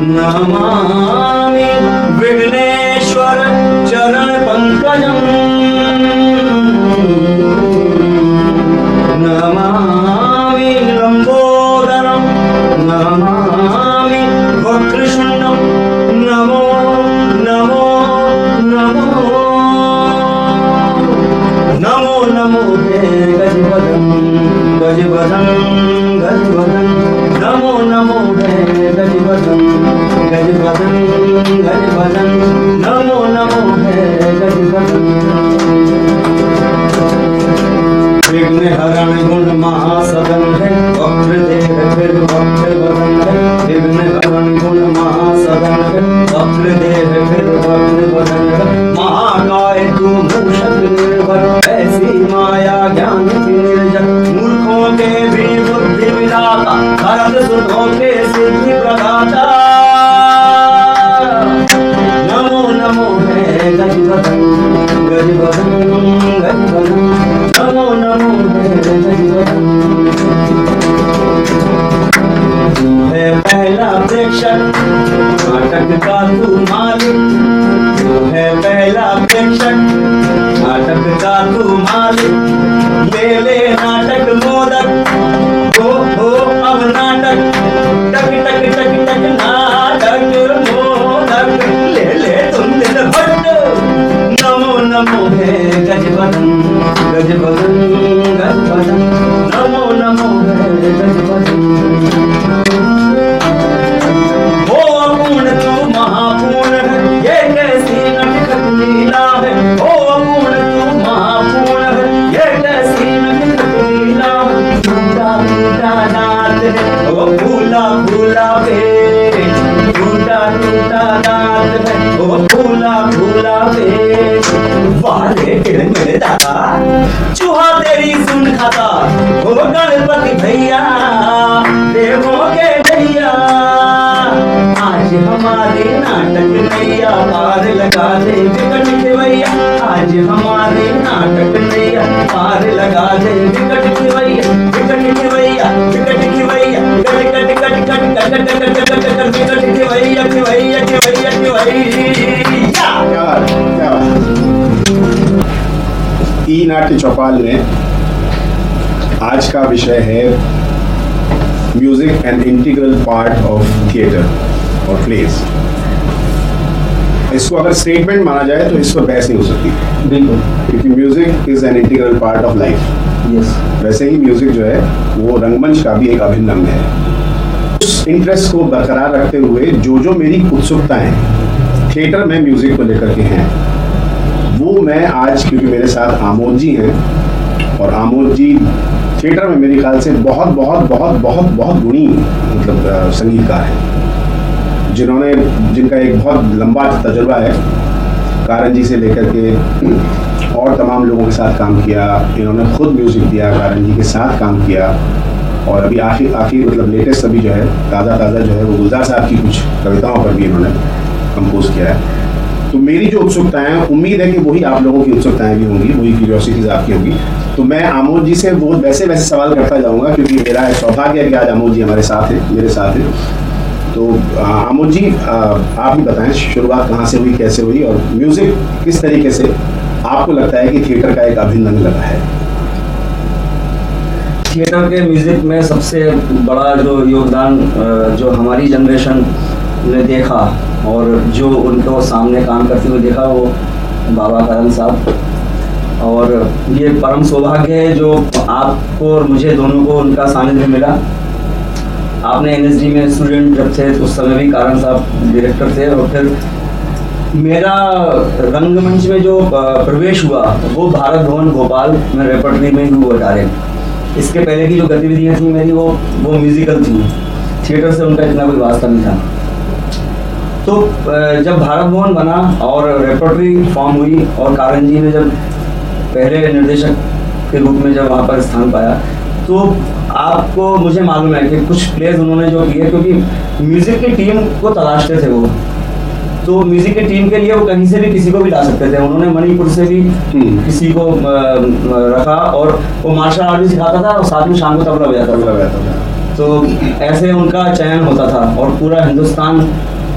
नमामि विघ्नेश्वर चरण पंकजं नमामि लंबोदरं नमामि वक्रतुंडं नमो नमो नमो नमो नमो हे गजवदन गजवदन गजवदन नमो नमो हे गजवदन गजवदन गजवदन नमो नमो हे गजवदन विघ्न हरण गुण महासदन है वक्रदेव फिर वक्रवदन है विघ्न हरण गुण महासदन है वक्रदेव फिर वक्रवदन है महाकाय तू मूषक निर्भर ऐसी माया ज्ञान की निर्जर मूर्खों के भी बुद्धि विधाता भरत सुतों के सिद्धि प्रदाता नमो नमो है गजवदन गजवदन गजवदन नमो नमो है गजवदन तू है पहला प्रेक्षक नाटक का तू मालिक तू है पहला प्रेक्षक नाटक का तू मालिक ले ले नाटक मोदक हो अब नाटक टक टक टक टक नाटक मोदक ले ले तुम दिल भट्ट नमो नमो है गजवदन गजवदन गजवदन नमो नमो है गजवदन ओ अपूर्ण तू महापूर्ण है ये कैसी नटखट लीला है ओ अपूर्ण तू महापूर्ण है ये कैसी नटखट लीला है टूटा टूटा दांत है ओ फूला फूला पेट टूटा टूटा दांत है ओ फूला फूला पेट वाले मेरे दादा चूहा तेरी सुन खाता ओ गणपति भैया देवों के भैया आज हमारे नाटक नैया पार लगा दे विकट खिवैया आज हमारे नाटक नैया पार लगा दे विकट खिवैया विकट खिवैया विकट खिवैया कट कट कट कट कट कट कट कट कट विकट खिवैया खिवैया खिवैया खिवैया क्या ई नाट्य चौपाल में आज का विषय है music an integral part of theatre और प्लेस। इसको अगर स्टेटमेंट माना जाए तो इस पर बहस नहीं हो सकती, बिल्कुल, क्योंकि music is an integral part of life. Yes, वैसे ही म्यूजिक जो है वो रंगमंच का भी एक अभिन्न अंग है। उस इंटरेस्ट को बरकरार रखते हुए जो मेरी उत्सुकताएं थिएटर में म्यूजिक को लेकर के हैं, वो मैं आज, क्योंकि मेरे साथ आमोद जी हैं और आमोद जी थिएटर में मेरे ख्याल से बहुत बहुत बहुत बहुत बहुत गुणी मतलब संगीतकार हैं, जिनका एक बहुत लंबा तजुर्बा है। कारण जी से लेकर के और तमाम लोगों के साथ काम किया, इन्होंने खुद म्यूजिक दिया, कारण जी के साथ काम किया और अभी आखिर मतलब लेटेस्ट अभी जो है ताज़ा जो है वो गुलजार साहब की कुछ कविताओं पर भी इन्होंने कंपोज किया है। तो मेरी जो उत्सुकताएं, उम्मीद है कि वही आप लोगों की उत्सुकताएं भी होंगी, वही क्यूरियोसिटीज आपकी होगी। तो मैं आमोद जी से वो वैसे सवाल करता जाऊंगा, क्योंकि मेरा सौभाग्य है कि आज आमोद जी हमारे साथ हैं, मेरे साथ हैं। तो आमोद जी, आप ही बताएं शुरुआत कहाँ से हुई, कैसे हुई और म्यूजिक किस तरीके से आपको लगता है कि थिएटर का एक अभिन्न अंग लगा है? थिएटर के म्यूजिक में सबसे बड़ा जो योगदान जो हमारी जनरेशन ने देखा और जो उनको सामने काम करते हुए देखा, वो बाबा करण साहब। और ये परम सौभाग्य है जो आपको और मुझे दोनों को उनका सानिध्य मिला। आपने एनएसडी में स्टूडेंट जब थे तो उस समय भी कारण साहब डायरेक्टर थे, और फिर मेरा रंगमंच में जो प्रवेश हुआ वो भारत भवन भोपाल में रेपर्टरी में ही हुआ डायरेक्ट। इसके पहले की जो गतिविधियाँ थी मेरी वो म्यूजिकल थी, थिएटर से उनका इतना कोई वास्ता नहीं था। तो जब भारत भवन बना और रेपर्टरी फॉर्म हुई और कारण जी ने जब पहले निर्देशक के रूप में जब वहाँ पर स्थान पाया, तो आपको मुझे मालूम है कि कुछ प्लेस उन्होंने जो किए, क्योंकि म्यूजिक की टीम को तलाशते थे वो, तो म्यूजिक की टीम के लिए वो कहीं से भी किसी को भी ला सकते थे। उन्होंने मणिपुर से भी किसी को रखा और वो मार्शल आर्ट भी सिखाता था और साथ में शाम को तबला बजाता था। तो ऐसे उनका चयन होता था और पूरा हिंदुस्तान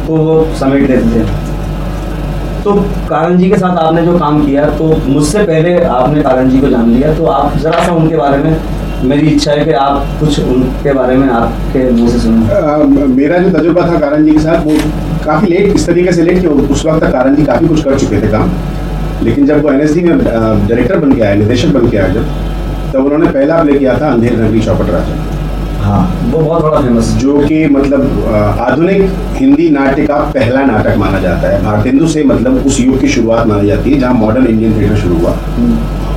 को वो समेट लेते थे। तो कारण जी के साथ आपने जो काम किया, तो मुझसे पहले आपने कारण जी को जान लिया, तो आप जरा सा उनके बारे में, मेरी इच्छा है कि आप कुछ उनके बारे में आपके मुंह से सुनें। मेरा जो तजुर्बा था कारण जी के साथ वो काफ़ी लेट, इस तरीके से लेट कि उस वक्त तक कारण जी काफ़ी कुछ कर चुके थे काम, लेकिन जब वो NSD में डायरेक्टर बन के आए, निर्देशक बन के आए जब, तब उन्होंने पहला प्ले किया था अंधेर नगरी चौपट राजा। हाँ, वो बहुत बड़ा फेमस, जो कि मतलब आधुनिक हिंदी नाट्य का पहला नाटक माना जाता है। भारतेंदु से मतलब उस युग की शुरुआत मानी जाती है जहाँ मॉडर्न इंडियन थिएटर शुरू हुआ।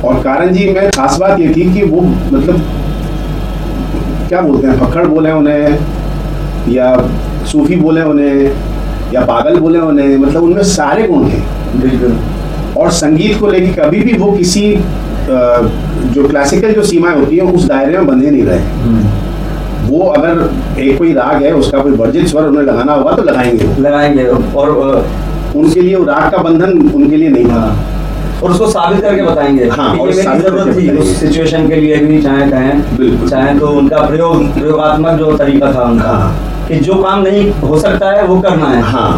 और कारण जी में खास बात ये थी कि वो मतलब क्या बोलते हैं, फक्कड़ बोले उन्हें या सूफी बोले उन्हें या पागल बोले उन्हें, मतलब उनमें सारे गुण थे। बिल्कुल। और संगीत को लेकर कभी भी वो किसी जो क्लासिकल जो सीमाएं होती हैं उस दायरे में बंधे नहीं रहे। वो अगर एक कोई राग है उसका कोई वर्जित स्वर उन्हें लगाना होगा तो लगाएंगे और उनके लिए वो राग का बंधन उनके लिए नहीं था, और उसको साबित करके बताएंगे। हाँ, और जरूरत थी उस सिचुएशन के लिए भी, चाहे तो उनका प्रयोगात्मक जो तरीका था उनका, कि जो काम नहीं हो सकता है वो करना है। हाँ,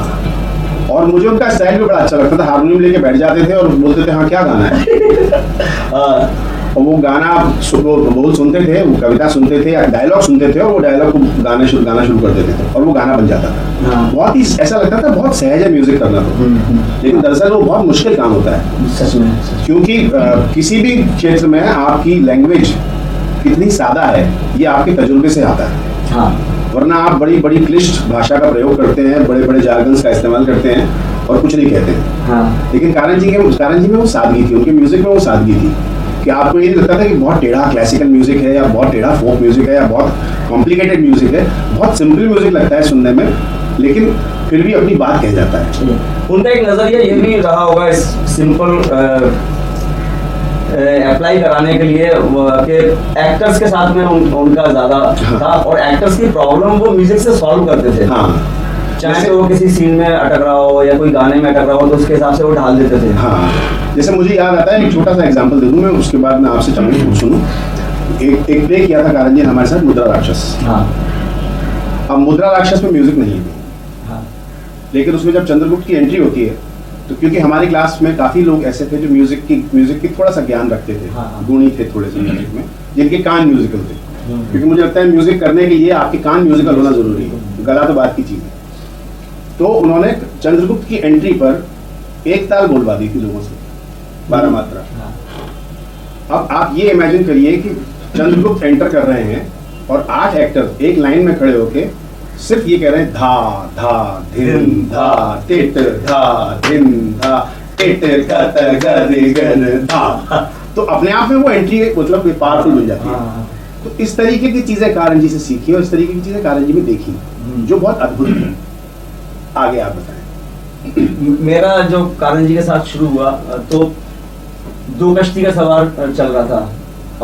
और मुझे उनका स्टाइल भी बड़ा अच्छा लगता था। हारमोनियम लेके बैठ जाते थे और बोलते थे हाँ क्या गाना है। और वो गाना बोल सुनते थे, वो कविता सुनते थे या डायलॉग सुनते थे और वो डायलॉग को गाना शुरू कर देते थे और वो गाना बन जाता था। हाँ। बहुत ही ऐसा लगता था बहुत सहज है म्यूजिक करना तो, लेकिन दरअसल वो बहुत मुश्किल काम होता है। सच में। क्योंकि किसी भी क्षेत्र में आपकी लैंग्वेज कितनी सादा है ये आपके तजुर्बे से आता है। हाँ। वरना आप बड़ी बड़ी क्लिष्ट भाषा का प्रयोग करते हैं, बड़े बड़े जार्गन्स का इस्तेमाल करते हैं और कुछ नहीं कहते हैं। हाँ। लेकिन कारण जी में वो सादगी थी, उनके म्यूजिक में वो सादगी थी कि आपको ये नहीं लगता था कि बहुत टेढ़ा क्लासिकल म्यूजिक है या बहुत टेढ़ा फोक म्यूजिक है या बहुत कॉम्प्लिकेटेड म्यूजिक है। बहुत सिंपल म्यूजिक लगता है सुनने में, लेकिन फिर भी अपनी बात कह जाता है। उनका एक नजरिया ये भी रहा होगा इस सिंपल अप्लाई कराने के लिए कि एक्टर्स के साथ में उनका ज्यादा था, और एक्टर्स की प्रॉब्लम वो म्यूजिक से सॉल्व करते थे। हाँ, चाहे तो वो किसी सीन में अटक रहा हो या कोई गाने में अटक रहा हो तो उसके हिसाब से वो ढाल देते थे। हाँ, जैसे मुझे याद आता है, एक छोटा सा एग्जांपल दे दूं मैं, उसके बाद मैं आपसे चाहूँगा सुनूं। एक प्ले किया था कारण जी ने हमारे साथ, मुद्रा राक्षस। हाँ। अब मुद्रा राक्षस में म्यूजिक नहीं है। हाँ। लेकिन उसमें जब चंद्रगुप्त की एंट्री होती है तो क्योंकि हमारी क्लास में काफी लोग ऐसे थे जो म्यूजिक की थोड़ा सा ज्ञान रखते थे। हाँ। गुणी थे थोड़े से म्यूजिक में, जिनके कान म्यूजिकल थे। क्योंकि मुझे लगता है म्यूजिक करने के लिए आपके कान म्यूजिकल होना जरूरी है, गला तो बात की चीज है। तो उन्होंने चंद्रगुप्त की एंट्री पर एक ताल बोलवा दी थी लोगों से, 12 मात्रा। अब आप ये इमेजिन करिए कि चंद्रगुप्त एंटर कर रहे हैं और 8 एक्टर एक लाइन में खड़े होके सिर्फ ये कह रहे हैं धा धा धिन धा टिट धा धिन धा टिट कत गद गन धा। तो अपने आप में वो एंट्री मतलब पावरफुल बन जाती है। तो इस तरीके की चीजें कारण जी से सीखी और इस तरीके की चीजें कारण जी में देखी जो बहुत अद्भुत है। आगे आप बताएं। मेरा जो कारण जी के साथ शुरू हुआ तो 2 कश्ती का सवार चल रहा था,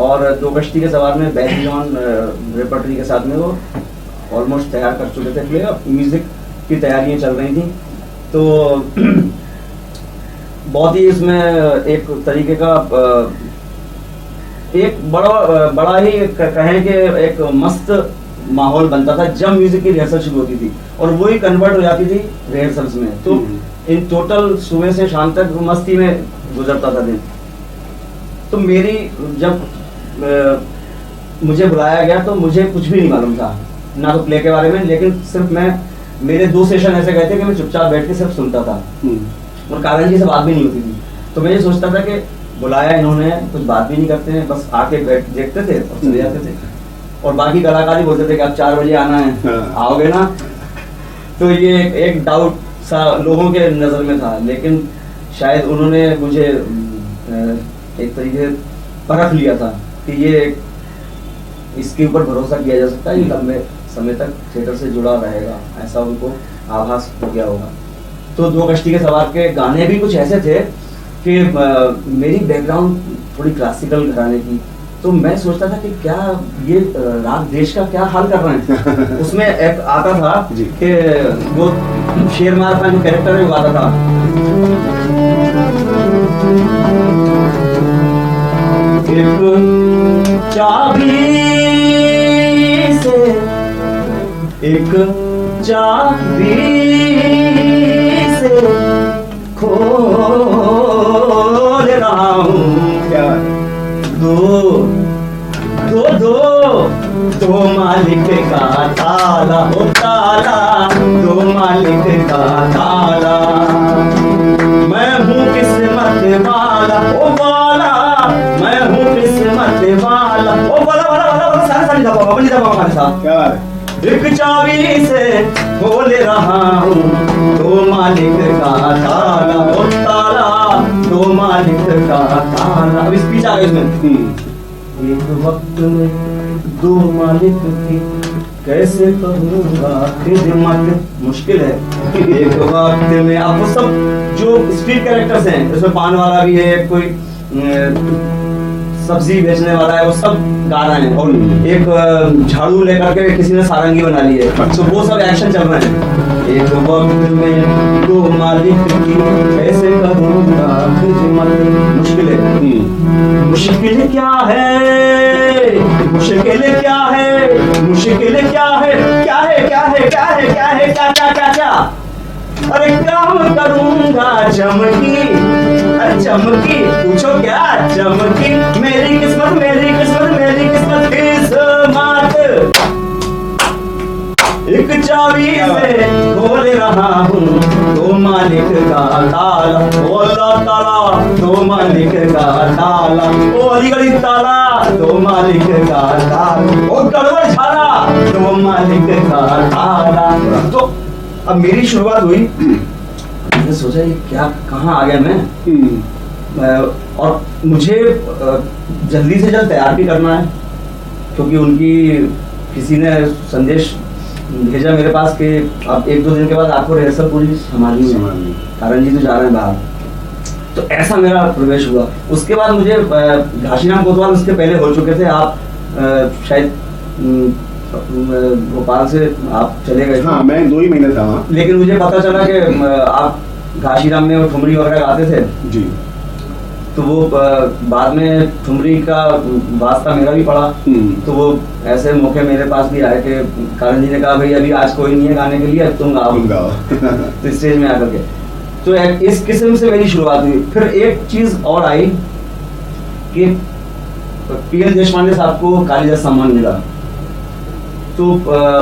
और 2 कश्ती के सवार में बैरी जॉन रेपर्टरी के साथ में वो ऑलमोस्ट तैयार कर चुके थे प्ले, और म्यूजिक की तैयारियां चल रही थी। तो बहुत ही इसमें एक तरीके का एक बड़ा ही कहें कि एक मस्त माहौल बनता था जब म्यूजिक की रिहर्सल शुरू होती थी, और वो ही कन्वर्ट हो जाती थी रिहर्सल्स में। तो इन टोटल सुबह से शाम तक मस्ती में गुजरता था दिन। तो मेरी जब मुझे बुलाया गया तो मुझे कुछ भी नहीं मालूम था, ना तो प्ले के बारे में, लेकिन सिर्फ मेरे 2 सेशन ऐसे गए थे कि मैं चुपचाप बैठ के सिर्फ सुनता था और कारण जी से बात भी नहीं होती थी। तो मैं ये सोचता था कि बुलाया इन्होंने, कुछ बात भी नहीं करते हैं, बस आके बैठ देखते थे और चले जाते थे। और बाकी कलाकार ही बोलते थे कि आप 4 बजे आना है, आओगे ना। तो ये एक डाउट सा लोगों के नज़र में था, लेकिन शायद उन्होंने मुझे एक तरीके परख लिया था कि ये इसके ऊपर भरोसा किया जा सकता है, ये लंबे समय तक थिएटर से जुड़ा रहेगा, ऐसा उनको आभास हो गया होगा। तो 2 कश्ती के सवार के गाने भी कुछ ऐसे थे कि मेरी बैकग्राउंड थोड़ी क्लासिकल घराने की, तो मैं सोचता था कि क्या ये राग देश का क्या हाल कर रहे हैं। उसमें एक आता था कि वो शेरमार का जो कैरेक्टर है वो आता था, एक चाबी से एक चाबी से खोल रहा हूँ। क्या दो दो दो दो मालिक का ताला हो ताला, दो मालिक का ताला। मैं हूँ किस्मत वाला ओ वाला, मैं हूँ किस्मत वाला ओ वाला वाला वाला वाला। सारे सारे दबाओ अपनी दबाओ हमारे साथ। क्या बात है? एक चाबी से खोल रहा हूँ, दो मालिक का ताला ओ ताला, दो मालिक का ताला। अब स्पीच आ गई इसमें। एक वक्त में दो मालिक की कैसे करूँगा खिदमत, मुश्किल है। एक वक्त में आपको सब जो स्ट्रीट कैरेक्टर्स हैं, इसमें पान वाला भी है, कोई सब्जी बेचने वाला है, वो सब गा रहे हैं। और एक झाड़ू लेकर के किसी ने सारंगी बना ली है, तो वो सब एक्शन चल रहे हैं। एक वक्त में दो मालिक की कैसे करूँगा खिदमत, मुश्किल है। मुश्किल क्या है, मुश्किल क्या है, मुश्किल क्या है, क्या है क्या है क्या है क्या है क्या क्या क्या क्या। अरे काम करूंगा चमकी, अरे चमकी पूछो क्या चमकी, मेरी किस्मत मेरी किस्मत मेरी किस्मत किस्मत। एक चाबी से खोल रहा हूँ, दो मालिक का ताला ओ अल्लाह ताला, दो मालिक का ताला ओ अलीगढ़ी ताला, दो मालिक का ताला ओ गड़बड़ झाला, दो मालिक का ताला। तो अब मेरी शुरुआत हुई, मैंने सोचा ये क्या कहाँ आ गया मैं। और मुझे जल्दी से जल्द तैयार भी करना है, क्योंकि उनकी किसी ने संदेश भेजा मेरे पास कि अब 1-2 दिन के बाद आपको रिहर्सल पूरी संभालनी है, कारण जी तो जा रहे हैं बाहर। तो ऐसा मेरा प्रवेश हुआ। उसके बाद मुझे घाशीराम कोतवाल उसके पहले हो चुके थे। आप शायद भोपाल से आप चले गए। हाँ, मैं 2 ही महीने था वहाँ। लेकिन मुझे पता चला कि आप घाशीराम में वो ठुमरी वगैरह गाते थे जी। तो वो बाद में ठुमरी का वास्ता मेरा भी पड़ा। तो वो ऐसे मौके मेरे पास भी आए कि कारण जी ने कहा भाई अभी आज कोई नहीं है गाने के लिए, अब तुम गाओ। तो स्टेज में आकर के तो इस किस्म से मेरी शुरुआत हुई। फिर एक चीज और आई कि पीएल देशपांडे साहब को कालिदास सम्मान मिला, तो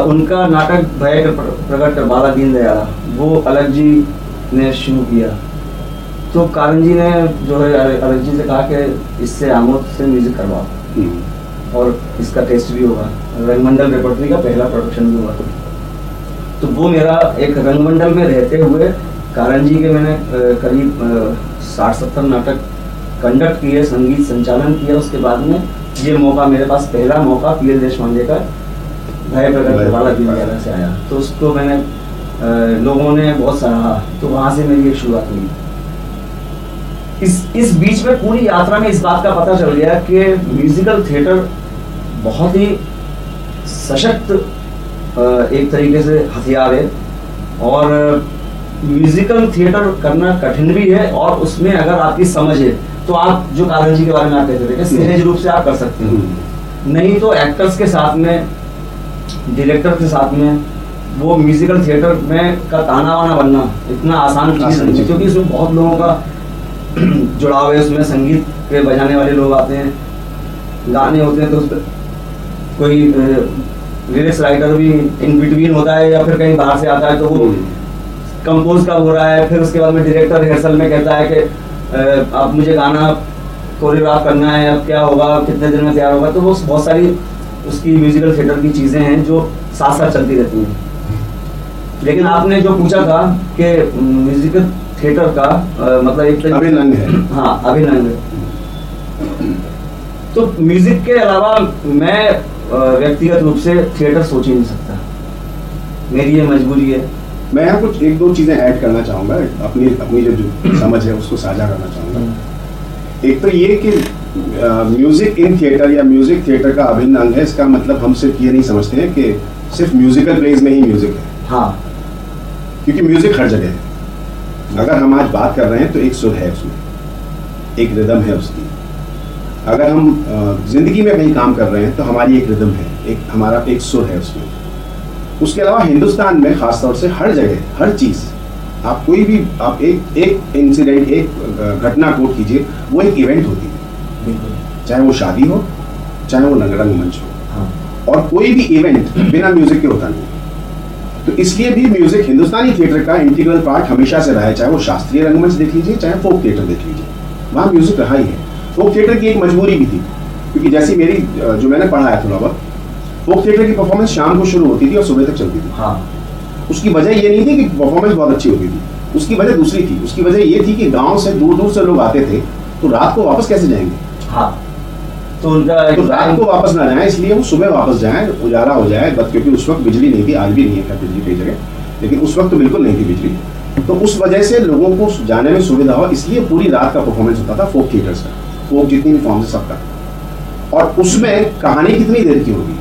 उनका नाटक भय प्रकट कर बाला दीन दयाला वो अलग जी ने शुरू किया। तो कारण जी ने जो है अलग जी से कहा कि इससे आमोद से म्यूजिक करवाओ और इसका टेस्ट भी होगा। रंगमंडल रेपर्टरी का पहला प्रोडक्शन भी हुआ। तो वो मेरा एक रंगमंडल में रहते हुए कारण जी के मैंने करीब 60-70 नाटक कंडक्ट किए, संगीत संचालन किया। उसके बाद में ये मौका मेरे पास पहला मौका पीएल देशपांडे का भय प्रकट वाला दीन दयाला से आया। तो उसको मैंने लोगों ने बहुत सराहा, तो वहाँ से मेरी एक शुरुआत हुई। इस बीच में पूरी यात्रा में इस बात का पता चल गया कि म्यूजिकल थिएटर बहुत ही सशक्त एक तरीके से हथियार है, और म्यूजिकल थिएटर करना कठिन भी है, और उसमें अगर आपकी समझ है तो आप जो कारण जी के बारे में आप कहते थे कि सहज रूप से आप कर सकते हो। नहीं तो एक्टर्स के साथ में, डायरेक्टर के साथ में वो म्यूजिकल थिएटर में का ताना वाना बनना इतना आसान चीज नहीं है, क्योंकि इसमें बहुत लोगों का जुड़ाव है। उसमें संगीत के बजाने वाले लोग आते हैं, गाने होते हैं, तो उस पर कोई लिरिक्स राइटर भी इन बिटवीन होता है या फिर कहीं बाहर से आता है, तो वो कंपोज कब हो रहा है। फिर उसके बाद में डायरेक्टर रिहर्सल में कहता है कि अब मुझे गाना कोरियोग्राफ करना है, अब क्या होगा, कितने दिन में तैयार होगा। तो वो बहुत सारी उसकी म्यूजिकल थिएटर की चीज़ें हैं जो साथ साथ चलती रहती हैं। लेकिन आपने जो पूछा था कि म्यूजिकल थिएटर का मतलब एक अभिनंग है। हाँ, अभिनंग है। तो म्यूजिक के अलावा मैं व्यक्तिगत रूप से थिएटर सोच ही नहीं सकता, मेरी ये मजबूरी है। मैं यहाँ कुछ 1-2 चीज़ें ऐड करना चाहूँगा, अपनी जो समझ है उसको साझा करना चाहूँगा। एक तो ये कि म्यूजिक इन थिएटर या म्यूजिक थिएटर का अभिन्न अंग है। इसका मतलब हम सिर्फ ये नहीं समझते हैं कि सिर्फ म्यूजिकल प्लेज में ही म्यूजिक है। हाँ, क्योंकि म्यूजिक हर जगह है। अगर हम आज बात कर रहे हैं तो एक सुर है उसमें, एक रिदम है उसकी, अगर हम जिंदगी में कहीं काम कर रहे हैं तो हमारी एक रिदम है, एक हमारा एक सुर है उसमें। उसके अलावा हिंदुस्तान में खासतौर से हर जगह हर चीज़, आप कोई भी आप एक इंसिडेंट, एक घटना कोट कीजिए, वो एक इवेंट होती है, चाहे वो शादी हो, चाहे वो रंगमंच हो। हाँ। और कोई भी इवेंट बिना म्यूजिक के होता नहीं। तो इसलिए भी म्यूजिक हिंदुस्तानी थिएटर का इंटीग्रल पार्ट हमेशा से रहा है, चाहे वो शास्त्रीय रंगमंच देख लीजिए, चाहे फोक थिएटर देख लीजिए, वहाँ म्यूजिक रहा ही है। फोक थिएटर की एक मजबूरी भी थी, क्योंकि जैसी मेरी जो मैंने पढ़ा है थोड़ा बहुत, फोक थिएटर की परफॉर्मेंस शाम को शुरू होती थी और सुबह तक चलती थी। हाँ। उसकी वजह ये नहीं थी कि परफॉर्मेंस बहुत अच्छी होती थी, उसकी वजह दूसरी थी। उसकी वजह ये थी कि गांव से दूर दूर से लोग आते थे, तो रात को वापस कैसे जाएंगे? हाँ। तो उनका तो रात को वापस ना जाए, इसलिए वो सुबह वापस जाए, उजाला हो जाए, बस क्योंकि उस वक्त बिजली नहीं थी, आज भी नहीं है बिजली कई जगह, लेकिन उस वक्त तो बिल्कुल नहीं थी बिजली। तो उस वजह से लोगों को जाने में सुविधा हो, इसलिए पूरी रात का परफॉर्मेंस होता था फोक थिएटर्स का, फोक जितनी भी फॉर्म है सबका। और उसमें कहानी कितनी देर की होगी?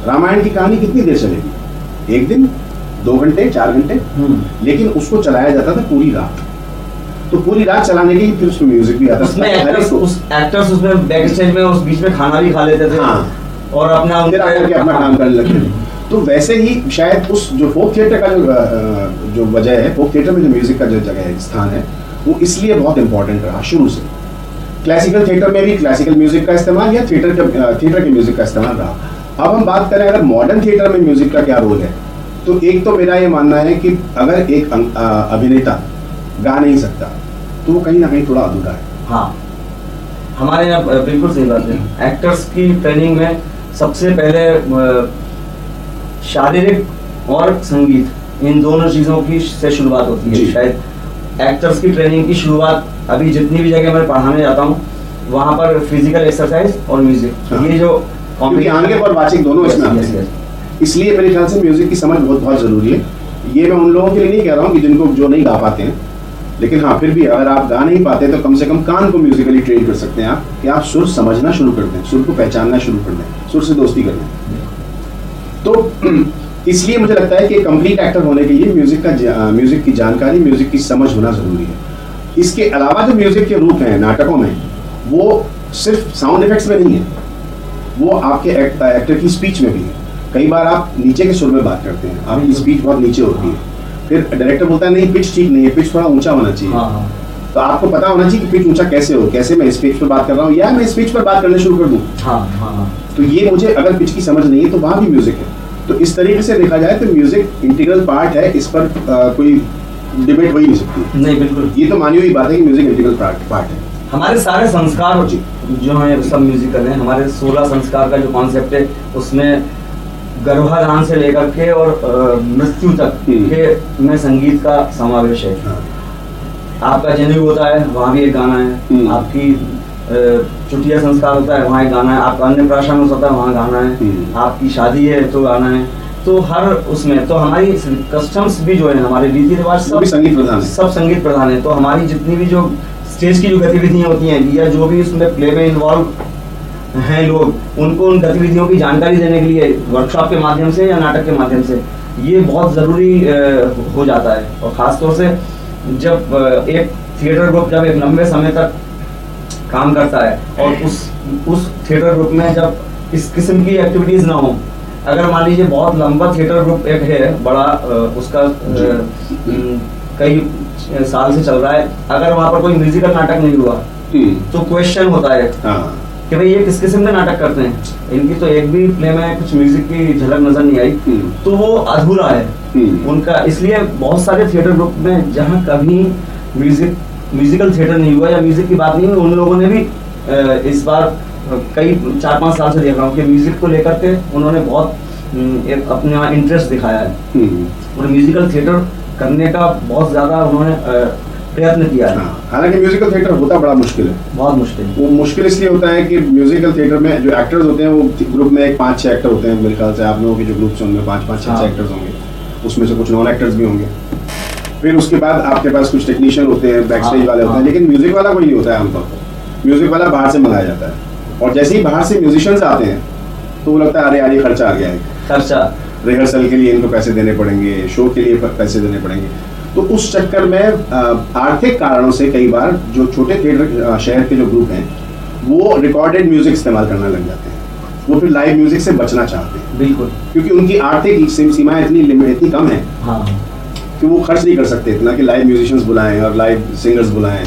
रामायण की कहानी कितनी देर चलेगी? 1 दिन, 2 घंटे, 4 घंटे, लेकिन उसको चलाया जाता था पूरी रात। तो पूरी रात चलाने के लिए फिर उसमें म्यूजिक भी आता था। उसमें एक्टर्स उसमें बैक स्टेज में उस बीच में खाना भी खा लेते थे। हाँ। और अपना अपना काम करने लगते थे। तो वैसे ही शायद उस जो फोक थिएटर का जो वजह है, फोक थिएटर में जो म्यूजिक का जो जगह है, स्थान है, वो इसलिए बहुत इंपॉर्टेंट रहा शुरू से। क्लासिकल थिएटर में भी क्लासिकल म्यूजिक का इस्तेमाल या थिएटर के म्यूजिक का इस्तेमाल रहा। अब हम बात करें अगर मॉडर्न थिएटर में म्यूजिक का क्या रोल है, तो एक तो मेरा ये मानना है कि अगर एक अभिनेता गा नहीं सकता तो वो कहीं ना कहीं थोड़ा अधूरा है। हाँ, हमारे यहाँ बिल्कुल सही बात है। एक्टर्स की ट्रेनिंग में सबसे पहले शारीरिक और संगीत, इन दोनों चीज़ों की से शुरुआत होती है। शायद एक्टर्स की ट्रेनिंग की शुरुआत अभी जितनी भी जगह मैं पढ़ाने जाता हूँ, वहाँ पर फिजिकल एक्सरसाइज और म्यूजिक, हाँ। ये जो क्योंकि आंगिक और वाचिक दोनों इसमें आते हैं, इसलिए मेरे ख्याल से म्यूजिक की समझ बहुत बहुत जरूरी है। ये मैं उन लोगों के लिए नहीं कह रहा हूँ कि जिनको जो नहीं गा पाते हैं, लेकिन हाँ फिर भी अगर आप गा नहीं पाते तो कम से कम कान को म्यूजिकली ट्रेन कर सकते हैं आप, कि आप सुर समझना शुरू कर दें, सुर को पहचानना शुरू कर दें, सुर से दोस्ती कर लें। तो इसलिए मुझे लगता है कि कंप्लीट एक्टर होने के लिए म्यूजिक की जानकारी, म्यूजिक की समझ होना जरूरी है। इसके अलावा जो म्यूजिक के रूप हैं नाटकों में, वो सिर्फ साउंड इफेक्ट्स में नहीं है, वो आपके एक्टर की स्पीच में भी है। कई बार आप नीचे के सुर में बात करते हैं, आपकी स्पीच बहुत नीचे होती है, फिर डायरेक्टर बोलता है नहीं पिच ठीक नहीं है, पिच थोड़ा ऊंचा होना चाहिए। हाँ। तो आपको पता होना चाहिए कि पिच ऊंचा कैसे हो, कैसे मैं स्पीच पर बात कर रहा हूँ या मैं स्पीच पर बात करना शुरू कर दूँ। हाँ। तो ये मुझे अगर पिच की समझ नहीं है तो वहाँ भी म्यूजिक है। तो इस तरीके से देखा जाए तो म्यूजिक इंटीग्रल पार्ट है, इस पर कोई डिबेट हो ही नहीं सकती। नहीं, बिल्कुल, ये तो मानी हुई बात है कि म्यूजिक इंटीग्रल पार्ट है। हमारे सारे संस्कार जो हैं सब म्यूजिकल हैं। हमारे 16 संस्कार का जो कॉन्सेप्ट है, उसमें गर्भाधान से लेकर के और मृत्यु तक के में संगीत का समावेश है। आपका जनेऊ होता है, वहाँ भी एक गाना है। आपकी चुटिया संस्कार होता है, वहाँ एक गाना है। आपका अन्नप्राशन होता है, वहाँ गाना है। आपकी शादी है तो गाना है। तो हर उसमें तो हमारी कस्टम्स भी जो है, हमारे रीति रिवाज सब संगीत प्रधान है, सब संगीत प्रधान है। तो हमारी जितनी भी जो स्टेज की जो गतिविधियाँ होती हैं या जो भी उसमें प्ले में इन्वॉल्व हैं लोग, उनको उन गतिविधियों की जानकारी देने के लिए वर्कशॉप के माध्यम से या नाटक के माध्यम से ये बहुत ज़रूरी हो जाता है। और ख़ासतौर से जब एक थिएटर ग्रुप जब एक लंबे समय तक काम करता है और उस थिएटर ग्रुप में जब इस किस्म की एक्टिविटीज़ ना हो, अगर मान लीजिए बहुत लंबा थिएटर ग्रुप एक है बड़ा, उसका कई साल से चल रहा है, अगर वहाँ पर कोई म्यूजिकल नाटक नहीं हुआ तो क्वेश्चन होता है कि भाई ये किस किस्म के नाटक करते हैं, इनकी तो एक भी प्ले में कुछ म्यूजिक की झलक नजर नहीं आई, तो वो अधूरा है उनका। इसलिए बहुत सारे थिएटर ग्रुप में जहाँ कभी म्यूजिकल थिएटर नहीं हुआ या म्यूजिक की बात नहीं हुई, उन लोगों ने भी इस बार कई 4-5 साल से देख रहा हूँ कि म्यूजिक को लेकर के उन्होंने बहुत एक अपना इंटरेस्ट दिखाया है और म्यूजिकल थिएटर करने का बहुत ज़्यादा उन्होंने प्रयत्न किया है। हालांकि म्यूजिकल थिएटर होता बड़ा मुश्किल है, बहुत मुश्किल। वो मुश्किल इसलिए होता है कि म्यूजिकल थिएटर में जो एक्टर्स होते हैं वो ग्रुप में 5-6 एक्टर होते हैं। मेरे ख्याल से आप लोगों के जो ग्रुप्स हैं उनमें 5-5-6 एक्टर्स होंगे, उसमें से कुछ नॉन एक्टर्स भी होंगे। फिर उसके बाद आपके पास कुछ टेक्नीशियन होते हैं, बैक स्टेज वाले होते हैं, लेकिन म्यूजिक वाला कोई नहीं होता है आमतौर पर। म्यूजिक वाला बाहर से मंगाया जाता है और जैसे ही बाहर से म्यूजिशियंस आते हैं तो वो लगता है अरे यार ये खर्चा आ गया है, खर्चा, रिहर्सल के लिए इनको पैसे देने पड़ेंगे, शो के लिए पैसे देने पड़ेंगे। तो उस चक्कर में आर्थिक कारणों से कई बार जो छोटे थिएटर शहर के जो ग्रुप हैं वो रिकॉर्डेड म्यूजिक इस्तेमाल करना लग जाते हैं, वो फिर लाइव म्यूजिक से बचना चाहते हैं, बिल्कुल, क्योंकि उनकी आर्थिक सीमाएं इतनी कम है हाँ कि वो खर्च नहीं कर सकते इतना कि लाइव म्यूजिशियंस बुलाएं और लाइव सिंगर्स बुलाएं,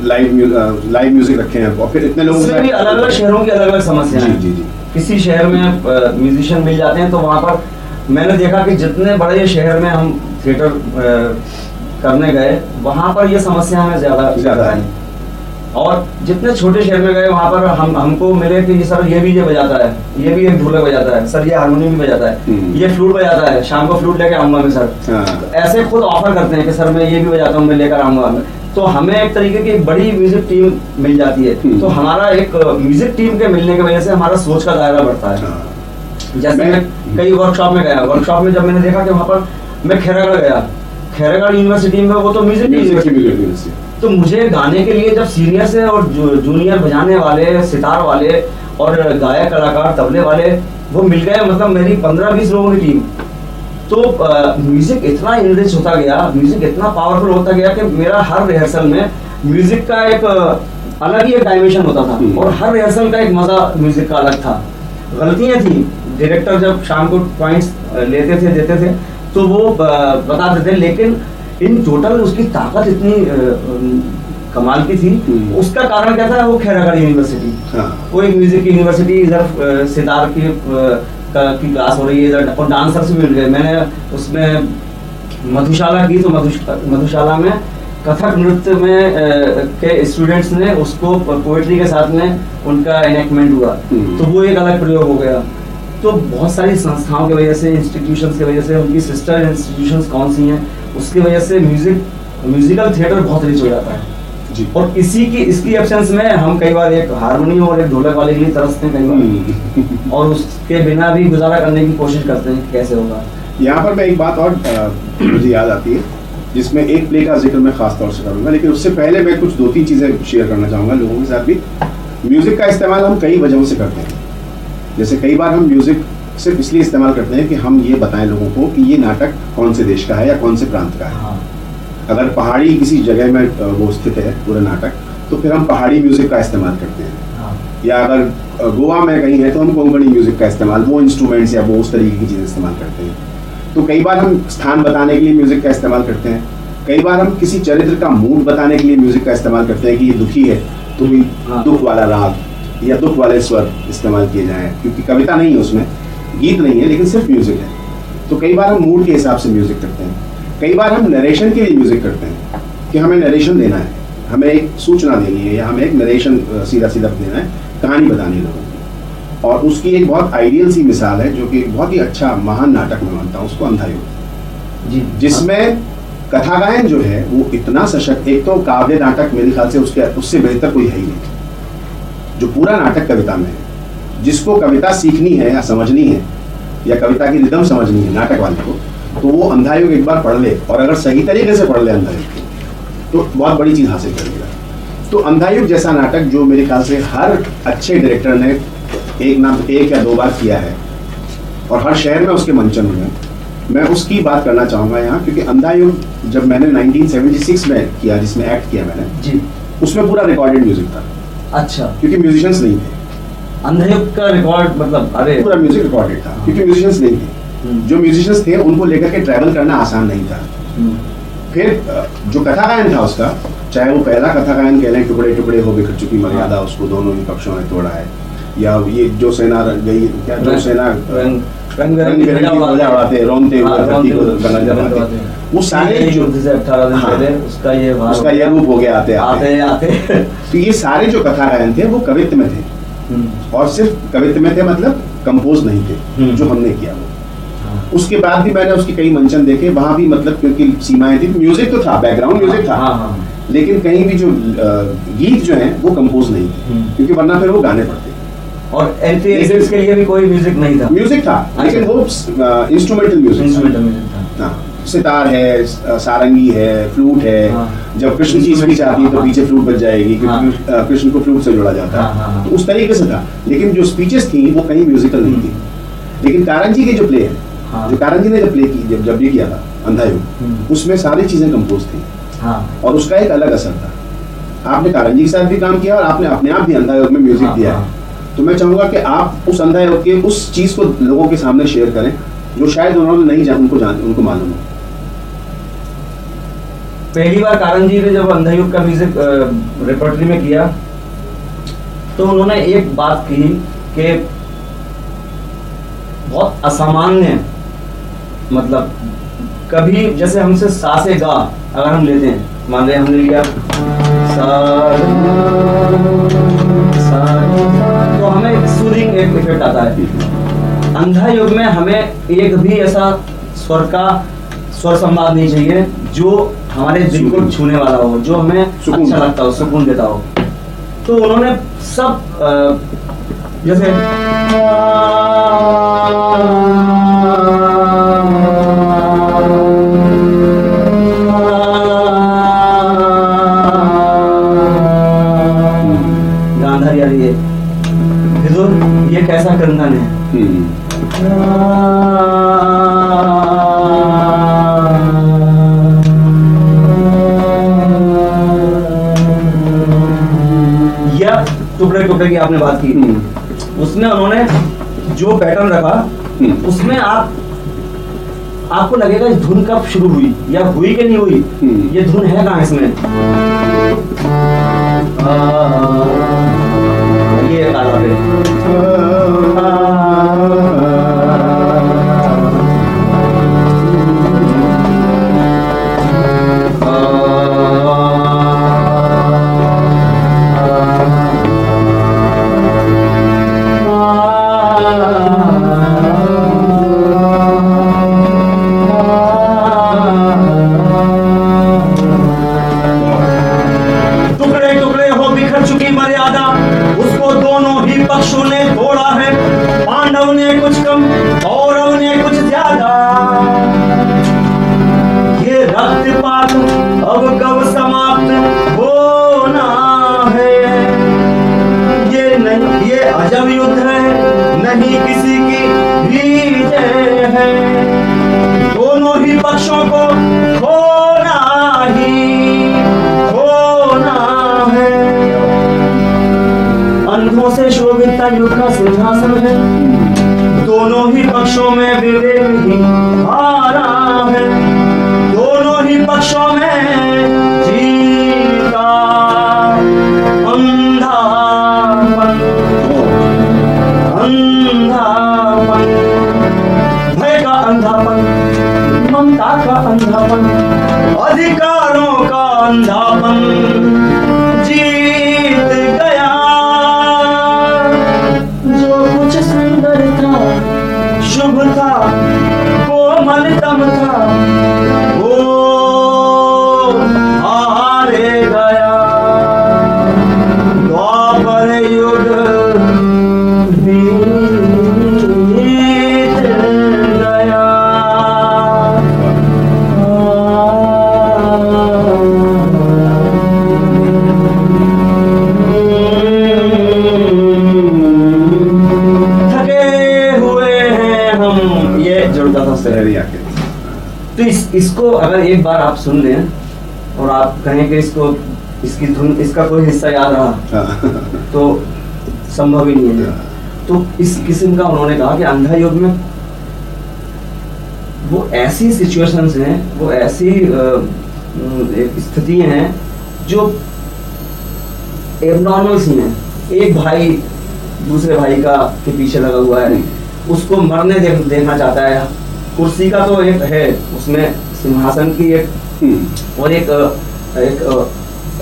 लाइव म्यूजिक रखें और फिर इतने लोगों इसमें भी अलग अलग शहरों की अलग अलग समस्याएं हैं। जी जी जी किसी शहर में म्यूजिशियन मिल जाते हैं तो वहाँ पर मैंने देखा कि जितने बड़े शहर में हम थिएटर करने गए वहाँ पर ये समस्या हमें ज़्यादा आई, और जितने छोटे शहर में गए वहाँ पर हमको मिले कि सर ये बजाता है, ये भी एक ढोलक बजाता है, सर ये हारमोनियम भी बजाता है, ये फ्लूट बजाता है, शाम को फ्लूट लेके आऊँगा मैं सर। तो ऐसे खुद ऑफर करते हैं कि सर मैं ये भी बजाता हूँ, मैं लेकर आऊँगा। तो हमें एक तरीके की एक बड़ी म्यूजिक टीम मिल जाती है, तो हमारा एक म्यूजिक टीम के मिलने की वजह से हमारा सोच का दायरा बढ़ता है। जैसे मैं कई वर्कशॉप में गया, वर्कशॉप में जब मैंने देखा कि वहाँ पर मैं खैरागढ़ गया, खैरागढ़ यूनिवर्सिटी में, वो तो म्यूजिक यूनिवर्सिटी, तो मुझे गाने के लिए जब सीनियर से और जूनियर बजाने वाले, सितार वाले और गायक कलाकार तबले वाले वो मिल गए, मतलब मेरी 15-20 लोगों की टीम, तो म्यूजिक इतना इनरिच होता गया, म्यूजिक इतना पावरफुल होता गया कि मेरा हर रिहर्सल में म्यूजिक का एक अलग ही एक डायमेंशन होता था, और हर रिहर्सल का एक मजा म्यूजिक का अलग था। गलतियां थी, डायरेक्टर जब शाम को पॉइंट्स लेते थे देते थे तो वो बताते थे, लेकिन इन टोटल उसकी ताकत इतनी कमाल की थी। उसका कारण क्या था? वो खैरागढ़ यूनिवर्सिटी, वो एक म्यूजिक की यूनिवर्सिटी, इधर सितार की क्लास हो रही है इधर, और डांसर्स भी मिल गए। मैंने उसमें मधुशाला की, तो मधुशाला में कथक नृत्य में के स्टूडेंट्स ने उसको पोएट्री के साथ में उनका एनेक्टमेंट हुआ, तो वो एक अलग प्रयोग हो गया। तो बहुत सारी संस्थाओं की वजह से, इंस्टीट्यूशंस की वजह से, उनकी सिस्टर इंस्टीट्यूशंस कौन सी हैं, उसकी वजह से म्यूजिकल थिएटर बहुत रिच हो जाता है जी। और इसकी एब्सेंस में हम कई बार एक हारमोनियम और एक ढोलक वाले के लिए तरसते हैं कई बार, और उसके बिना भी गुजारा करने की कोशिश करते हैं कैसे होगा। यहाँ पर मैं एक बात और मुझे याद आती है, जिसमें एक प्ले का जिक्र मैं खास तौर से करूँगा, लेकिन उससे पहले मैं कुछ 2-3 चीज़ें शेयर करना चाहूँगा लोगों के साथ भी। म्यूज़िक का इस्तेमाल हम कई वजहों से करते हैं। जैसे कई बार हम म्यूज़िक सिर्फ इसलिए इस्तेमाल करते हैं कि हम ये बताएं लोगों को कि ये नाटक कौन से देश का है या कौन से प्रांत का है। अगर पहाड़ी किसी जगह में वो स्थित है पूरा नाटक, तो फिर हम पहाड़ी म्यूज़िक का इस्तेमाल करते हैं। या अगर गोवा में कहीं है तो हम कोंकणी म्यूज़िक का इस्तेमाल, वो इंस्ट्रूमेंट्स या वो उस तरीके की चीज़ें इस्तेमाल करते हैं। तो कई बार हम स्थान बताने के लिए म्यूज़िक का इस्तेमाल करते हैं। कई बार हम किसी चरित्र का मूड बताने के लिए म्यूज़िक का इस्तेमाल करते हैं कि ये दुखी है तो भी दुख वाला राग या दुख वाले स्वर इस्तेमाल किए जाएँ, क्योंकि कविता नहीं है उसमें, गीत नहीं है, लेकिन सिर्फ म्यूज़िक है। तो कई बार हम मूड के हिसाब से म्यूज़िक करते हैं। कई बार हम नरेशन के लिए म्यूज़िक करते हैं कि हमें नरेशन देना है, हमें एक सूचना देनी है, या हमें एक नरेशन सीधा देना है, कहानी बतानी है लोगों को। और उसकी एक बहुत आइडियल सी मिसाल है, जो कि बहुत ही अच्छा महान नाटक मैं मानता हूँ उसको, अंधायुग जी, जिसमें कथा गायन जो है वो इतना सशक्त, एक तो काव्य नाटक मेरे ख्याल से उससे बेहतर कोई है ही नहीं। जो पूरा नाटक कविता में है, जिसको कविता सीखनी है या समझनी है या कविता की रिदम समझनी है नाटक वाले को, तो वो अंधायुग एक बार पढ़ ले, और अगर सही तरीके से पढ़ ले अंधायुग तो बहुत बड़ी चीज़ हासिल कर लेगा। तो अंधायुग जैसा नाटक जो मेरे ख्याल से हर अच्छे डायरेक्टर ने एक या 2 बार किया है, और हर शहर में उसके मंचन हुए, मैं उसकी बात करना चाहूँगा यहाँ। क्योंकि अंधायुग जब मैंने 1976 में किया, जिसमें एक्ट किया मैंने जी, उसमें पूरा रिकॉर्डेड म्यूजिक था। अच्छा, क्योंकि म्यूजिशियंस नहीं थे। अंधायुग का रिकॉर्ड मतलब अरे पूरा म्यूजिक रिकॉर्डेड था, क्योंकि म्यूजिशियंस नहीं थे। जो म्यूजिशियंस थे उनको लेकर के ट्रैवल करना आसान नहीं था। फिर जो कथा गायन था उसका, चाहे वो पहला कथा गायन कह लें, टुकड़े टुकड़े हो बिखर चुकी मर्यादा, उसको दोनों ही पक्षों ने तोड़ा है, या ये जो सेना गई, क्या जो सेना रंग उड़ाते, रोनते हुए धरती को गला जमाते, वो सारे जो 18 दिन पहले उसका ये रूप हो गया आते। तो ये सारे जो कथा गायन थे वो कवित्व में थे, और सिर्फ कवित्व में थे, मतलब कंपोज नहीं थे जो हमने किया वो। उसके बाद भी मैंने उसके कई मंचन देखे, वहां भी मतलब क्योंकि सीमाएं थी, म्यूजिक तो था, बैकग्राउंड म्यूजिक था, लेकिन कहीं भी जो गीत जो हैं वो कंपोज नहीं थे, क्योंकि वरना फिर वो गाने पड़ते। और एंट्री एग्जिट्स के लिए भी कोई म्यूजिक नहीं था। म्यूजिक था, लेकिन वो इंस्ट्रूमेंटल म्यूजिक था। सितार है, सारंगी है, फ्लूट है। जब कृष्ण की स्पीच आती है तो पीछे फ्लूट बज जाएगी, क्योंकि कृष्ण को फ्लूट से जोड़ा जाता है, तो उस तरीके से था। लेकिन जो स्पीचेस थी वो कहीं म्यूजिकल नहीं थी। लेकिन कारंजी के जो प्ले है, जो कारंजी ने जब प्ले की, जब ये किया था अंधायुग, उसमें सारी चीजें कंपोज थी, और उसका एक अलग असर था। आपने कारंजी के साथ भी काम किया और आपने अपने आप भी अंधा योग में म्यूजिक हाँ, दिया है। तो मैं चाहूंगा कि आप उस अंधा योग के उस चीज को लोगों के सामने शेयर करें जो शायद उन्होंने नहीं उनको मालूम हो। पहली बार कारंजी ने जब अंधा युग का म्यूजिक रिपर्टरी में किया तो उन्होंने एक बात की कि बहुत असामान्य, मतलब कभी जैसे हमसे सा से गा अगर हम लेते हैं, मान रहे हमने लिया सा, तो हमें सूदिंग एक इफेक्ट आता है। अंधा युग में हमें एक भी ऐसा स्वर संवाद नहीं चाहिए जो हमारे दिल को छूने वाला हो, जो हमें अच्छा लगता हो, सुकून देता हो। तो उन्होंने सब जैसे गांधारी आ रही है, ये कैसा कंधन है, टुकड़े टुकड़े की आपने बात की, उसमें उन्होंने जो पैटर्न रखा उसमें आपको लगेगा इस धुन कब शुरू हुई या हुई कि नहीं हुई, ये धुन है कहाँ इसमें, ये ताला पक्षों ने तोड़ा है, पांडव ने कुछ कम कौरव ने कुछ ज्यादा, ये रक्तपात अब कब समाप्त होना है, ये नहीं, ये अजब युद्ध है, नहीं किसी की भी जय है, दोनों ही पक्षों को खोना है, अंधों से शोभित युग का सिंहासन है, दोनों ही पक्षों में विवेक ही हारा है, दोनों ही पक्षों में जीता अंधापन, भय का अंधापन, ममता का अंधापन, अधिकारों का अंधापन जीत गया, शुभ था, कोमलतम था, वो हारे गया, द्वापर युग बीत गया। तो इसको अगर एक बार आप सुन लें और आप कहें कि इसकी धुन, इसका कोई हिस्सा याद रहा तो संभव ही नहीं है। तो इस किस्म का उन्होंने कहा कि अंधा युग में वो ऐसी सिचुएशंस हैं, वो ऐसी स्थितियां हैं जो एबनॉर्मल सी हैं। एक भाई दूसरे भाई के पीछे लगा हुआ है, उसको मरने देखना चाहता है। कुर्सी का तो एक है, उसमें सिंहासन की एक और एक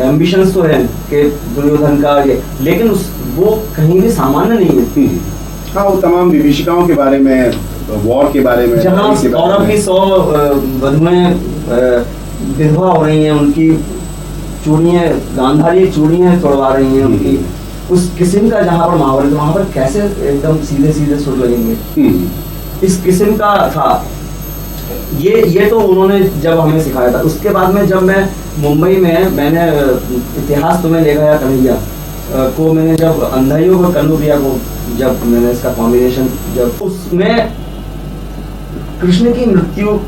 एम्बिशंस तो है कि दुर्योधन का ये, लेकिन वो कहीं भी सामान्य नहीं है। हाँ, वो तमाम विभीषिकाओं के बारे में, वॉर के बारे में, जहाँ कौरव की 100 वधुएं विधवा हो रही हैं, उनकी चूड़ियाँ, गांधारी चूड़ियाँ तोड़वा रही हैं उनकी, उस किस्म का जहाँ पर माहौल है, वहाँ पर कैसे एकदम सीधे सीधे सुर लगेंगे, इस किस्म का था। ये तो उन्होंने जब हमें सिखाया था। उसके बाद में जब मैं मुंबई में, मैंने इतिहास तुम्हें ले गया कन्हैया को, मैंने जब अंधा युग और कन्नूरिया को जब मैंने इसका कॉम्बिनेशन, जब उसमें कृष्ण की मृत्यु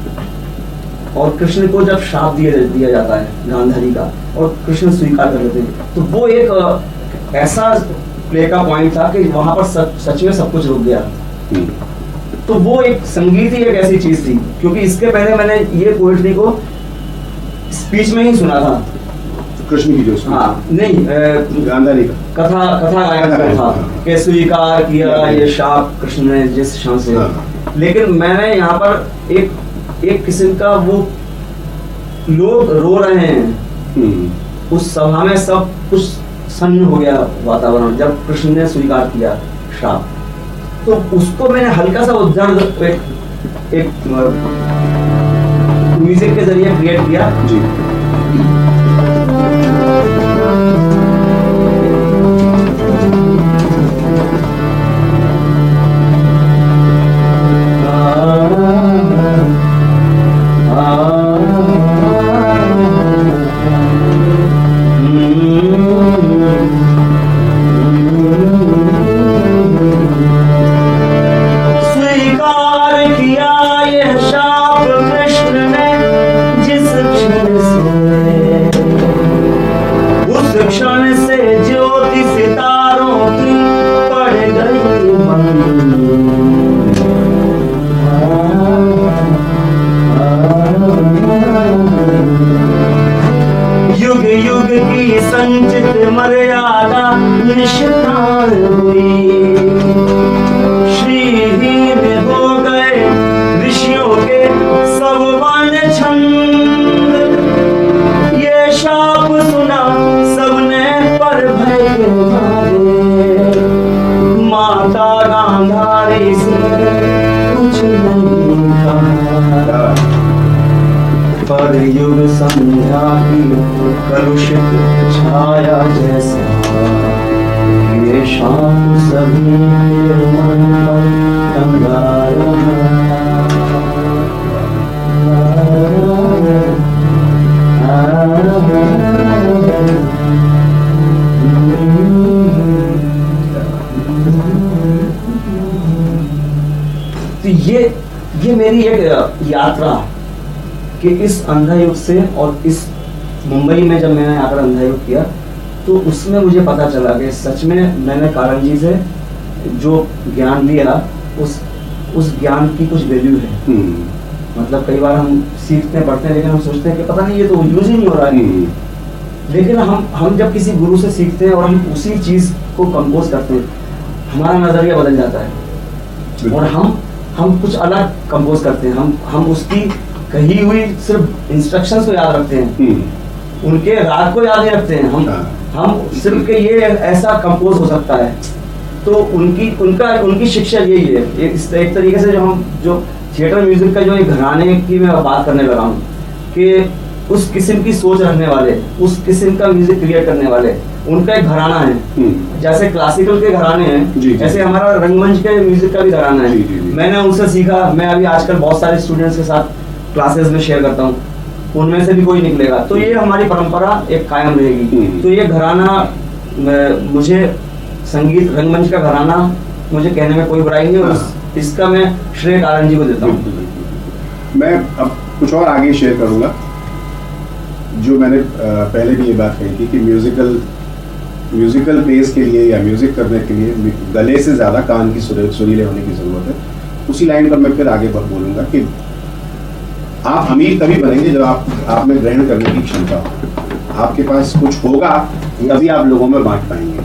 और कृष्ण को जब श्राप दिया जाता है गांधारी का, और कृष्ण स्वीकार कर लेते हैं, तो वो एक ऐसा प्ले का पॉइंट था कि वहां पर सच में सब कुछ रुक गया। तो वो एक संगीत ही एक ऐसी चीज थी, क्योंकि इसके पहले मैंने ये पोएट्री को स्पीच में ही सुना था, कृष्ण की जो हाँ नहीं गांधारी का कथा गायन था कि स्वीकार किया ये शाप कृष्ण ने जिस क्षण से। लेकिन मैंने यहाँ पर एक किस्म का वो लोग रो रहे हैं, उस सभा में सब कुछ सन्न हो गया वातावरण जब कृष्ण ने स्वीकार किया श्राप, तो उसको मैंने हल्का सा दर्द एक म्यूजिक के जरिए क्रिएट किया जी। पर युग संध्या की कलुषित छाया जैसा ये शाम सभी के मन पर अंगारा। तो ये मेरी एक यात्रा कि इस अंधा युग से, और इस मुंबई में जब मैंने आकर अंधा युग किया तो उसमें मुझे पता चला कि सच में मैंने कारण जी से जो ज्ञान लिया उस ज्ञान की कुछ वैल्यू है। मतलब कई बार हम सीखते हैं पढ़ते हैं लेकिन हम सोचते हैं कि पता नहीं ये तो यूज ही नहीं हो रहा है। लेकिन हम जब किसी गुरु से सीखते हैं और हम उसी चीज को कंपोज करते हैं, हमारा नजरिया बदल जाता है और हम कुछ अलग कंपोज करते हैं। हम उसकी कही हुई सिर्फ इंस्ट्रक्शंस को याद रखते हैं, उनके राग को याद नहीं रखते हैं। हम सिर्फ के ये ऐसा कंपोज हो सकता है। तो उनकी शिक्षा यही है। एक तरीके से जो थिएटर म्यूजिक का जो एक घराने की मैं बात करने लगा हूँ कि उस किस्म की सोच रखने वाले, उस किस्म का म्यूजिक क्रिएट करने वाले, उनका एक घराना है। जैसे क्लासिकल के घराने हैं, ऐसे हमारा रंगमंच के म्यूजिक का भी घराना है। मैंने उनसे सीखा। मैं अभी आजकल बहुत सारे स्टूडेंट्स के साथ क्लासेस में शेयर करता हूँ, उनमें से भी कोई निकलेगा तो ये हमारी परंपरा एक कायम रहेगी। तो ये घराना मुझे संगीत रंगमंच का घराना मुझे कहने में कोई बुराई नहीं है। इसका मैं श्रेय कारण जी को देता हूँ। मैं अब कुछ और आगे शेयर करूँगा। जो मैंने पहले भी ये बात कही थी कि म्यूजिकल बेस के लिए या म्यूजिक करने के लिए गले से ज़्यादा कान की सुरीले होने की ज़रूरत है। उसी लाइन पर मैं फिर आगे बोलूँगा कि आप अमीर तभी बनेंगे जब आप में ग्रहण करने की क्षमता हो। आपके पास कुछ होगा तभी आप लोगों में बांट पाएंगे,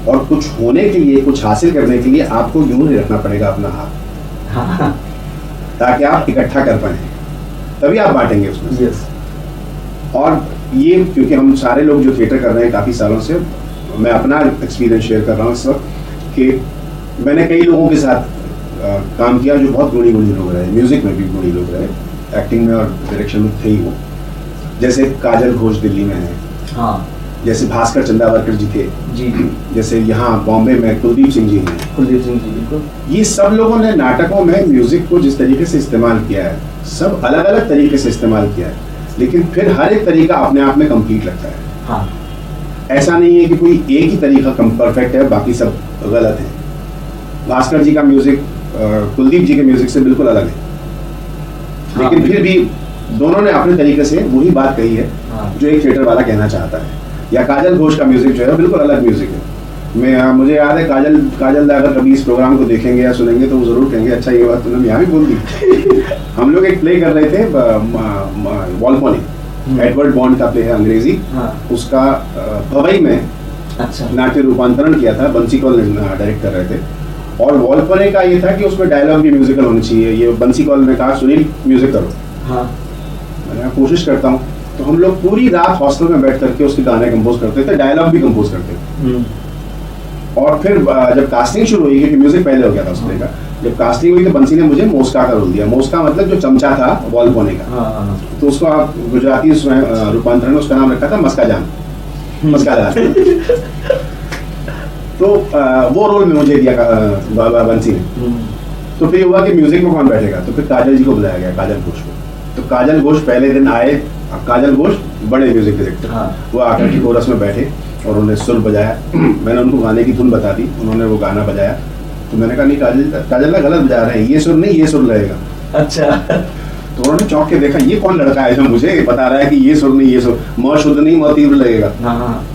और कुछ होने के लिए, कुछ हासिल करने के लिए आपको यूं नहीं रखना पड़ेगा अपना हाथ, ताकि आप इकट्ठा कर पाए, तभी आप बांटेंगे उसमें। और ये क्योंकि हम सारे लोग जो थिएटर कर रहे हैं काफ़ी सालों से, मैं अपना एक्सपीरियंस शेयर कर रहा हूँ इस वक्त कि मैंने कई लोगों के साथ काम किया जो बहुत गुणी लोग रहे, म्यूजिक में भी गुणी लोग रहे, एक्टिंग में और डायरेक्शन में थे ही वो। जैसे काजल घोष दिल्ली में है, हाँ, जैसे भास्कर चंदावरकर जी थे जी, जैसे यहाँ बॉम्बे में कुलदीप सिंह जी हैं। कुलदीप सिंह जी, बिल्कुल। ये सब लोगों ने नाटकों में म्यूजिक को जिस तरीके से इस्तेमाल किया है, सब अलग अलग तरीके से इस्तेमाल किया है, लेकिन फिर हर एक तरीका अपने आप में कंप्लीट लगता है। हाँ, ऐसा नहीं है कि कोई एक ही तरीका परफेक्ट है बाकी सब गलत है। भास्कर जी का म्यूजिक कुलदीप जी के म्यूजिक से बिल्कुल अलग है, लेकिन फिर भी दोनों ने अपने तरीके से वही बात कही है हाँ। जो एक थिएटर वाला कहना चाहता है। या काजल घोष का म्यूजिक जो है बिल्कुल अलग म्यूजिक है। मुझे याद है काजल दा अगर कभी इस प्रोग्राम को देखेंगे या सुनेंगे तो वो जरूर कहेंगे अच्छा ये बात तुमने यहाँ भी बोल दी। हम लोग एक प्ले कर रहे थे वॉल्पोनी, एडवर्ड बॉन्ड का प्ले है अंग्रेजी, हाँ। उसका पवई में अच्छा नाट्य रूपांतरण किया था, बंसी कौल डायरेक्ट कर रहे थे। और वॉल्पोनी का ये था कि उसमें डायलॉग भी म्यूजिकल होनी चाहिए। ये बंसी कौल ने कहा सुनील म्यूजिक करो, हाँ। मैंने कहा कोशिश करता हूँ। तो हम लोग पूरी रात हॉस्टल में बैठ करके उसके गाने कंपोज करते थे, डायलॉग भी कंपोज करते थे। और फिर जब कास्टिंग शुरू हुई, क्योंकि म्यूजिक पहले हो गया था उस प्ले का, जब कास्टिंग हुई तो बंसी ने मुझे मोस्का का रोल दिया। मोस्का मतलब जो चमचा था वॉल्पोनी का, हाँ। तो उसको आप गुजराती उसमें रूपांतरण में उसका नाम रखा था मस्का जान, मस्का जान। तो वो रोल में मुझे दिया बंसी ने। तो फिर हुआ कि म्यूजिक में कौन बैठेगा, तो फिर काजल जी को बुलाया गया, काजल घोष को। तो काजल घोष पहले दिन आए, काजल घोष बड़े म्यूजिक डायरेक्टर, हाँ। वो आकर के कोरस में बैठे और उन्होंने सुर बजाया। मैंने उनको गाने की धुन बता दी, उन्होंने वो गाना बजाया। तो मैंने कहा नहीं काजल ना गलत बजा रहे हैं, ये सुर नहीं ये सुर लगेगा। अच्छा। तो उन्होंने चौंक के देखा ये कौन लड़का है जो मुझे बता रहा है कि ये सुर नहीं ये सुर, म शुद्ध नहीं म तीव्र लगेगा। हाँ।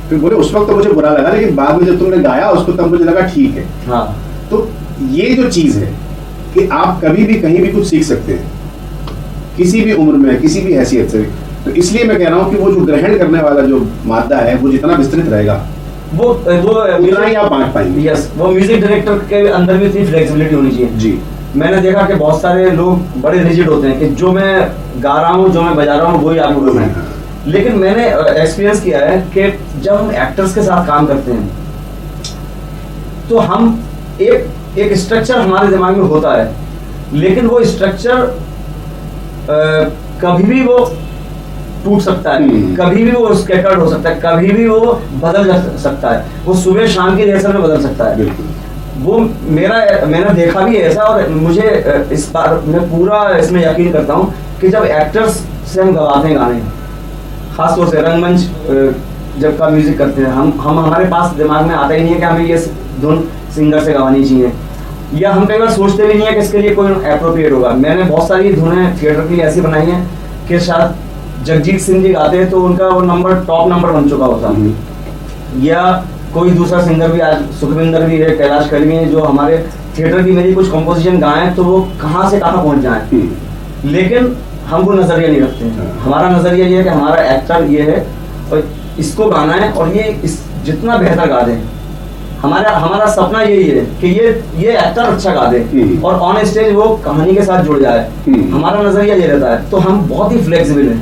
फिर बोले उस वक्त तो मुझे बुरा लगा, लेकिन बाद में जब तुमने गाया उसको तब मुझे लगा ठीक है। हाँ। तो ये जो चीज है कि आप कभी भी कहीं भी कुछ सीख सकते हैं, किसी भी उम्र में किसी भी हैसियत से। तो इसलिए मैं कह रहा हूँ कि वो जो ग्रहण करने वाला जो मादा है वो जितना विस्तृत रहेगा वो उतना ही आप बांट पाएंगे। यस, वो म्यूजिक डायरेक्टर के अंदर भी इतनी फ्लेक्सिबिलिटी होनी चाहिए। जी। मैंने देखा कि बहुत सारे लोग बड़े रिजिड होते हैं कि जो मैं गा रहा हूँ जो मैं बजा रहा हूँ वही आपको करना है। लेकिन मैंने एक्सपीरियंस किया है कि जब हम एक्टर्स के साथ काम करते हैं तो हम एक स्ट्रक्चर हमारे दिमाग में होता है, लेकिन वो स्ट्रक्चर कभी भी वो टूट सकता है, कभी भी वो स्कैटर्ड हो सकता है, कभी भी वो बदल सकता है, वो सुबह शाम की रिहर्सल में बदल सकता है। वो मैंने देखा भी है ऐसा। और मुझे इस बार मैं पूरा इसमें यकीन करता हूँ कि जब एक्टर्स से हम गवाते हैं गाने, खासतौर से रंगमंच जब का म्यूजिक करते हैं, हम हमारे पास दिमाग में आता ही नहीं है कि हमें ये धुन सिंगर से गवानी चाहिए, या हम कई बार सोचते भी नहीं है कि इसके लिए कोई एप्रोप्रिएट होगा। मैंने बहुत सारी धुनें थिएटर की ऐसी बनाई हैं कि शायद जगजीत सिंह जी गाते हैं तो उनका वो नंबर टॉप नंबर बन चुका होता, या कोई दूसरा सिंगर भी, आज सुखविंदर भी है, कैलाश खेर भी है, जो हमारे थिएटर की मेरी कुछ कंपोजिशन गाएं तो वो कहाँ से कहाँ पहुँच जाए। लेकिन हम वो नजरिया नहीं रखते हैं। हमारा नजरिया ये है कि हमारा एक्टर ये है और इसको गाना है और ये जितना बेहतर गा दे। हमारा सपना यही है कि ये एक्टर अच्छा गा दे और ऑन स्टेज वो कहानी के साथ जुड़ जाए। हमारा नजरिया ये रहता है। तो हम बहुत ही फ्लेक्सिबल हैं।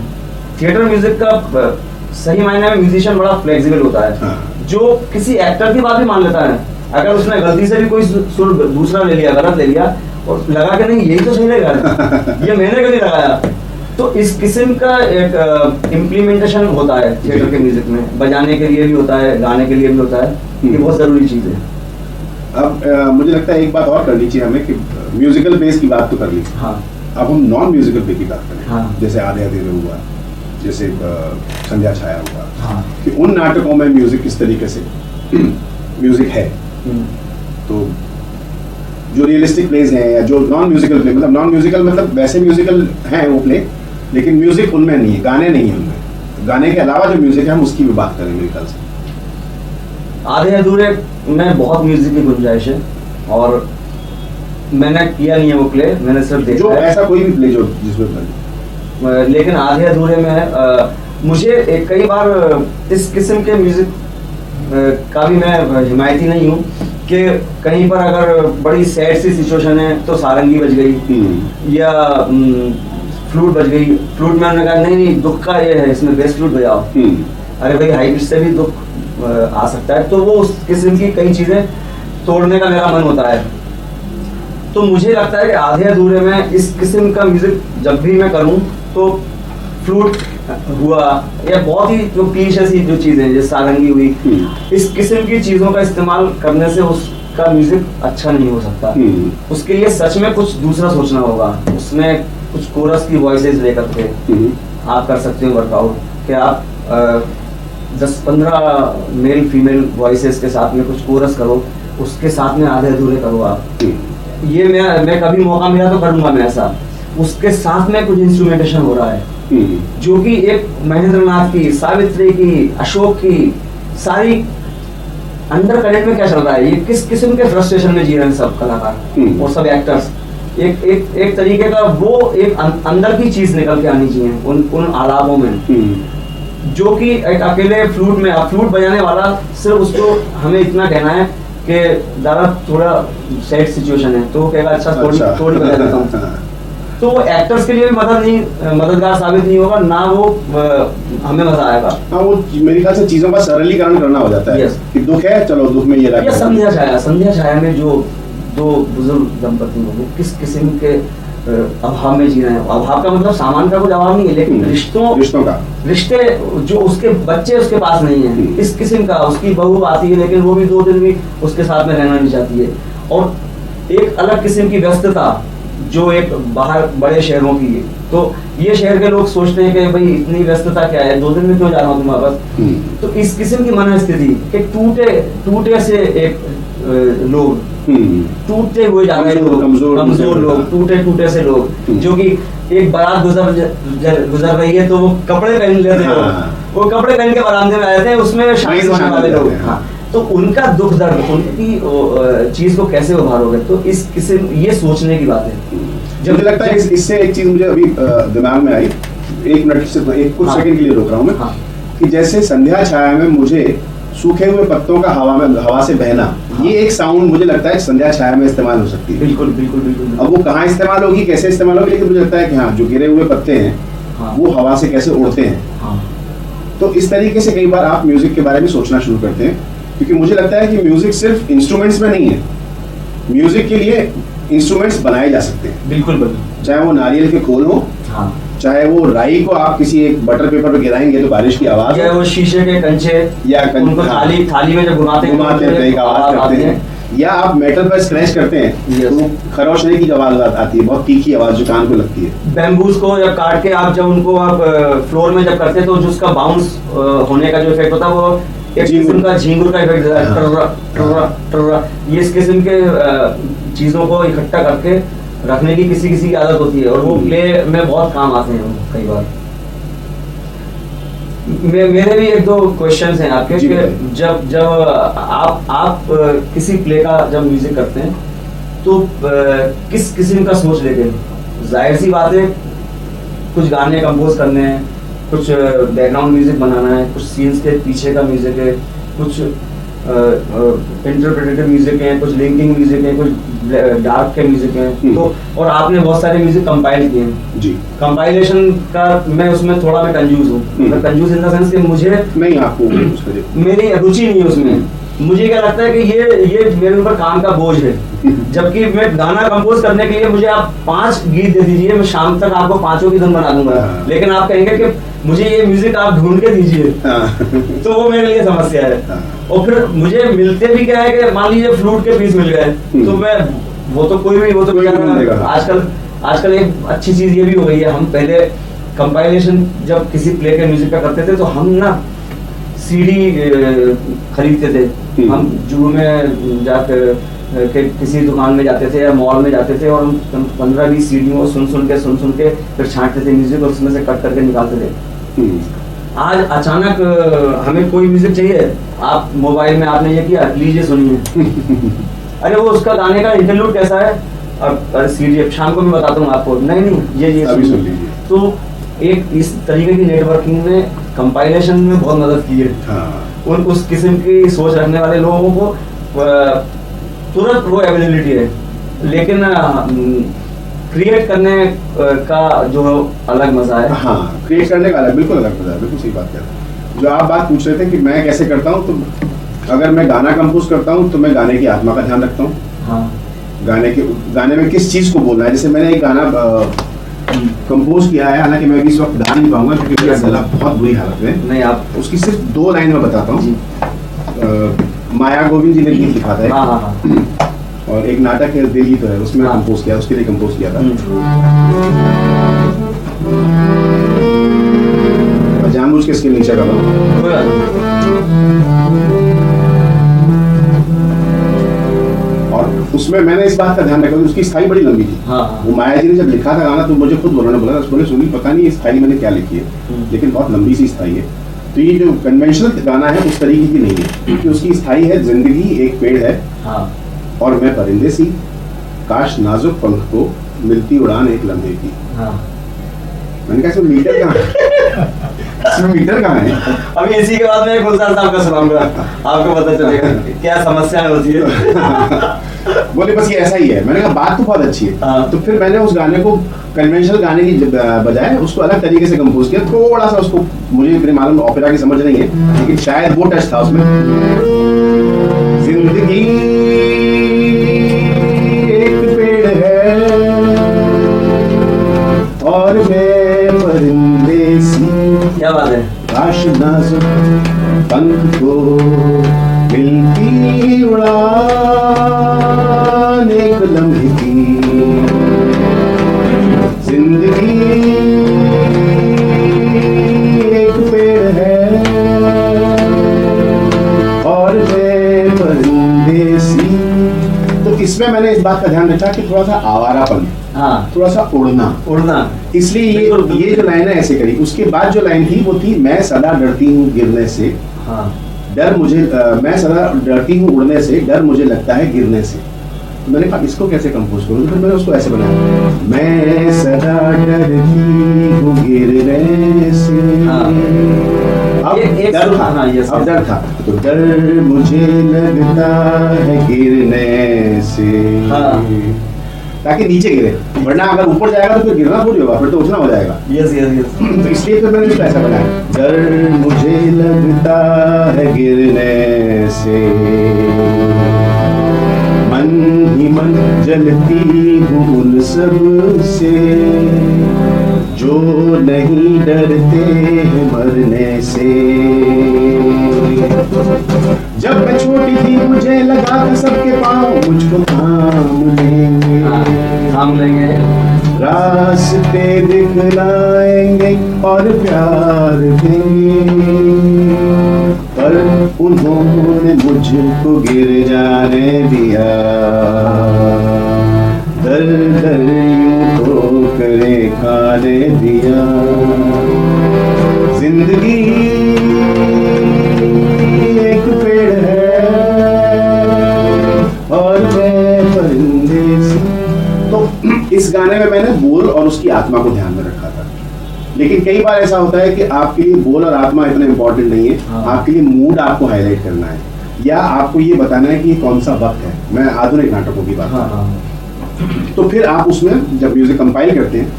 थिएटर म्यूजिक का सही मायने में म्यूजिशियन बड़ा फ्लेक्सिबल होता है, जो किसी एक्टर की बात भी मान लेता है। अगर उसने गलती से भी कोई सुर दूसरा ले लिया, गलत ले लिया और लगा कि नहीं यही तो सही लगा ये मैंने कभी लगाया, तो इस किस्म का एक इम्प्लीमेंटेशन होता है थिएटर के म्यूजिक में। बजाने के लिए भी होता है, गाने के लिए भी होता है। ये बहुत जरूरी चीज है। अब मुझे लगता है एक बात और करनी चाहिए हमें कि म्यूजिकल बेस की बात तो कर ली। हाँ। अब हम नॉन म्यूजिकल पे की बात करें। हाँ। जैसे आधे अधेरे हुआ, जैसे संध्या छाया हुआ। हाँ। कि उन नाटकों में म्यूजिक किस तरीके से म्यूजिक है। तो जो रियलिस्टिक प्लेज हैं या जो नॉन म्यूजिकल प्ले, मतलब नॉन म्यूजिकल मतलब वैसे म्यूजिकल हैं वो प्ले, लेकिन म्यूजिक उनमें नहीं है, गाने नहीं है उनमें। गाने के अलावा जो म्यूजिक है हम उसकी भी बात करें मेरे ख्याल से। आधे अधूरे में बहुत म्यूजिक की गुंजाइश है और मैंने किया नहीं है वो प्ले, मैंने सिर्फ देखा जो है। ऐसा कोई भी प्ले जो जिसमें लेकिन आधे अधूरे में मुझे कई बार इस किस्म के म्यूजिक का भी मैं हिमायती नहीं हूँ कि कहीं पर अगर बड़ी सैड सी सिचुएशन है तो सारंगी बज गई या फ्लूट बज गई। फ्लूट में उन्होंने कहा नहीं दुख का ये है, इसमें बेस फ्लूट बजाओ। अरे भाई हाई पिच से भी दुख आ सकता है। तो वो उस किस्म की कई चीजें तोड़ने का मेरा मन होता है। तो मुझे लगता है कि आधे अधूरे में इस किस्म का म्यूजिक जब भी मैं करूं तो फ्लूट हुआ या बहुत ही जो पीछ ऐसी जो चीजें जैसे सारंगी हुई, इस किस्म की चीजों का इस्तेमाल करने से उसका म्यूजिक अच्छा नहीं हो सकता। उसके लिए सच में कुछ दूसरा सोचना होगा। उसमें कुछ कोरस की वॉइसेस लेकर के आप कर सकते हो वर्कआउट कि आप 10-15 मेल फीमेल वॉइसेस के साथ में कुछ कोरस करो, उसके साथ में आधे अधूरे करो आप। ये मैं कभी मौका मिला तो करूंगा मैं ऐसा। उसके साथ में कुछ इंस्ट्रूमेंटेशन हो रहा है जो कि एक महेंद्र नाथ की, सावित्री की, अशोक की सारी अंडर करंट में क्या चल रहा है, ये किस किस्म के फ्रस्ट्रेशन में जी रहे हैं सब कलाकार और सब एक्टर्स। एक तरीके का वो एक अंदर की चीज निकल के आनी चाहिए उन आलापों में, जो कि एक अकेले फ्लूट में, अब फ्लूट बजाने वाला सिर्फ उसको हमें इतना कहना है कि दादा थोड़ा सैड सिचुएशन है तो वो कहेगा अच्छा थोड़ी बजा देता हूँ, तो वो एक्टर्स के लिए भी मददगार साबित नहीं होगा, ना वो हमें मजा आएगा। हाँ, वो मेरे ख्याल से चीजों का सरलीकरण करना हो जाता है कि दुख है चलो दुख में ये संध्या छाया में जो दो बुजुर्ग दंपति वो किस किस्म के अभाव में जी रहे हैं। अभाव का मतलब सामान का कुछ अभाव नहीं है, लेकिन रिश्ते जो उसके बच्चे उसके पास नहीं है, इस किस्म का। उसकी बहू आती है लेकिन वो भी 2 दिन भी उसके साथ में रहना नहीं चाहती है, और एक अलग किस्म की व्यस्तता जो एक बाहर बड़े शहरों की है। तो ये शहर के लोग सोचते हैं कि भाई इतनी व्यस्तता क्या है, 2 दिन में क्यों जा रहा हूँ तुम वापस। तो इस किस्म की मनस्थिति कि टूटे से एक लोग, टूटते हुए जा रहे लोग, कमजोर लोग, टूटे से लोग, जो कि एक बारात गुजर रही है तो वो कपड़े पहन लेते हैं, वो कपड़े पहन के बरामदे में आते हैं, उसमें शामिल होने वाले लोग। हाँ, तो उनका दुख दर्द, उनकी चीज को कैसे उभारोगे, तो इस किस्म ये सोचने की बात है। जब मुझे लगता है इससे एक चीज मुझे अभी दिमाग में आई, 1 मिनट से कुछ सेकंड के लिए रोक रहा हूँ मैं, कि जैसे संध्या छाया में मुझे सूखे हुए पत्तों का हवा से बहना, ये एक साउंड मुझे लगता है संध्या छाया में इस्तेमाल हो सकती है। बिल्कुल बिल्कुल बिल्कुल। अब वो कहाँ इस्तेमाल होगी, कैसे इस्तेमाल होगी, लेकिन मुझे लगता है कि हाँ, जो गिरे हुए पत्ते हैं वो हवा से कैसे उड़ते हैं। तो इस तरीके से कई बार आप म्यूजिक के बारे में सोचना शुरू करते हैं, क्योंकि मुझे लगता है कि म्यूजिक सिर्फ इंस्ट्रूमेंट्स में नहीं है, म्यूजिक के लिए इंस्ट्रूमेंट्स बनाए जा सकते हैं। बिल्कुल, चाहे वो नारियल के खोल हो, चाहे वो राई को आप किसी एक बटर पेपर पे गिराएंगे तो बारिश की आवाज, या वो शीशे के कंचे या उनको थाली में जब घुमाते हैं एक आवाज करते हैं, या आप मेटल पर स्क्रैच करते हैं तो खरोशने की आवाज आती है, बहुत तीखी आवाज जो कान को लगती है। बैम्बूज को जब काट के आप जब उनको आप फ्लोर में जब करते हैं तो जो उसका बाउंस होने का जो इफेक्ट होता है वो एक किस्म का झींगुर का इफेक्ट देता है। ये इस किस्म के चीजों को इकट्ठा करके रखने की किसी की आदत होती है, और वो प्ले में बहुत काम आते हैं कई बार। मेरे भी 1-2 क्वेश्चंस हैं आपके, कि जब आप किसी प्ले का जब म्यूजिक करते हैं तो किस किस्म का सोच लेते हैं? जाहिर सी बात है कुछ गाने कंपोज करने हैं, कुछ बैकग्राउंड म्यूजिक बनाना है, कुछ सीन्स के पीछे का म्यूजिक है, कुछ इंटरप्रेटेटिव म्यूजिक है, कुछ लिंकिंग म्यूजिक है, कुछ डार्क के म्यूजिक है। तो और आपने बहुत सारे म्यूजिक कंपाइल किए हैं जी। कंपाइलेशन का मैं उसमें थोड़ा मैं कंफ्यूज हूँ, कंफ्यूज इन द सेंस कि मुझे नहीं, आपको मेरी रुचि नहीं है उसमें। मुझे क्या लगता है कि ये मेरे ऊपर काम का बोझ है, जबकि मैं गाना कंपोज करने के लिए मुझे आप 5 गीत दे दीजिए, मैं शाम तक आपको 5 की धुन बना दूंगा, लेकिन आप कहेंगे कि मुझे ये म्यूजिक आप ढूंढ के दीजिए, तो वो मेरे लिए समस्या है। और फिर मुझे मिलते भी क्या है कि मान लीजिए फ्लूट के पीस मिल गए, तो मैं वो तो आजकल एक अच्छी चीज ये भी हो गई है, हम पहले कंपाइलेशन जब किसी प्ले के म्यूजिक का करते थे तो हम ना सीडी खरीदते थे, हम जू में जाकर किसी दुकान में जाते थे या मॉल में जाते थे, और हम 15-20 सीडियों सुन के फिर छांटते थे म्यूजिक, और उसमें से कट करके निकालते थे। आज अचानक हमें कोई म्यूजिक चाहिए, आप मोबाइल में आपने ये किया, लीजिए सुनिए। अरे वो उसका गाने का इंटरलूड कैसा है, और सीडी शाम को मैं बताता हूँ आपको, नहीं ये सुन लीजिए। तो एक इस तरीके की नेटवर्किंग ने कंपाइलेशन में बहुत मदद की है। उस किस्म की सोच रखने वाले लोगों को तुरंत वो एबिलिटी है, लेकिन क्रिएट करने का जो अलग मजा है। हाँ, क्रिएट करने का बिल्कुल अलग मजा है, बिल्कुल सही बात है। जो आप बात पूछ रहे थे कि मैं कैसे करता हूँ, तो अगर मैं गाना कंपोज करता हूँ तो मैं गाने की आत्मा का ध्यान रखता हूँ। हाँ, गाने में किस चीज को बोलना है। जैसे मैंने एक गाना कंपोज किया है, हालांकि मैं इस वक्त गा नहीं पाऊंगा क्योंकि मेरा गला बहुत बुरी हालत में। नहीं, आप उसकी सिर्फ 2 लाइन में बताता हूँ। माया गोविंद जी ने गीत लिखा था, और एक नाटक है दिल ही तो है, उसमें कंपोज किया, उसके लिए कंपोज किया था। जानबूझ के इसके नीचे कर रहा हूँ, और उस उसमें मैंने इस बात का ध्यान रखा कि उसकी स्थाई बड़ी लंबी थी। हाँ। वो माया जी ने जब लिखा था गाना तो मुझे खुद बोलने बोला, बोले सुनी पता नहीं स्थाई मैंने क्या लिखी है, लेकिन बहुत लंबी सी स्थाई है। तो ये जो कन्वेंशनल गाना है उस तरीके की नहीं है, क्योंकि उसकी स्थाई है जिंदगी एक पेड़ है और मैं परिंदे सी, काश नाजुक पंख को मिलती उड़ान एक लम्हे की। मैंने कहा इसमें मीटर कहाँ है? इसमें मीटर कहाँ है? अभी इसी के बाद मैं गुलजार साहब का सुनाऊंगा, आपको पता चलेगा क्या समस्याएं होती है। बोले बस ये ऐसा ही है। मैंने कहा बात तो बहुत अच्छी है। तो फिर मैंने उस गाने को कन्वेंशनल गाने की बजाय उसको अलग तरीके से कंपोज किया, थोड़ा सा उसको, मुझे इतने मालूम ऑपेरा की समझ नहीं है लेकिन शायद वो टच था उसमें। जिंदगी एक पेड़ है और मैं परिंदे सी, क्या बात है, काश नाजुक पंख को मिलती उड़ान एक लम्हे की। जिंदगी एक पेड़ है और मैं परिंदे सी। तो इसमें मैंने इस बात का ध्यान रखा कि थोड़ा सा आवारापन, थोड़ा सा उड़ना, इसलिए ये जो लाइन है ऐसे करी। उसके बाद जो लाइन थी वो थी, मैं सदा डरती हूँ गिरने से, डर मुझे, मैं सदा डरती हूँ उड़ने से, डर मुझे लगता है गिरने से। तो मैंने कहा इसको कैसे कंपोज करूँ, तो फिर मैंने उसको ऐसे बनाया, मैं सदा डरती हूँ गिरने से। अब डर था तो डर मुझे लगता है गिरने से, ताकि नीचे गिरे, वरना अगर ऊपर जाएगा तो फिर गिरना थोड़ी होगा, फिर तो उछना हो जाएगा। Yes yes yes. तो इसलिए फिर मैंने इसको ऐसा बनाया, डर मुझे लगता है गिरने से, मन ही मन जलती हूँ उन सब से जो नहीं डरते हैं मरने से। जब मैं छोटी थी मुझे लगा था सबके पाँव मुझको थाम लेंगे, रास्ते दिखलाएंगे और प्यार देंगे, पर उन्होंने मुझको गिर जाने दिया, दर दर यूं ठोकरें खाने दिया। जिंदगी एक पेड़ है और मैं परिंदे सी। तो इस गाने में मैंने बोल और उसकी आत्मा को ध्यान में रखा था, लेकिन कई बार ऐसा होता है कि आपके लिए बोल और आत्मा इतना इम्पोर्टेंट नहीं है। आपके लिए मूड आपको हाईलाइट करना है या आपको ये बताना है कि कौन सा वक्त है। मैं आधुनिक नाटकों की बात कर रहा हूँ। तो फिर आप उसमें जब म्यूजिक कंपाइल करते हैं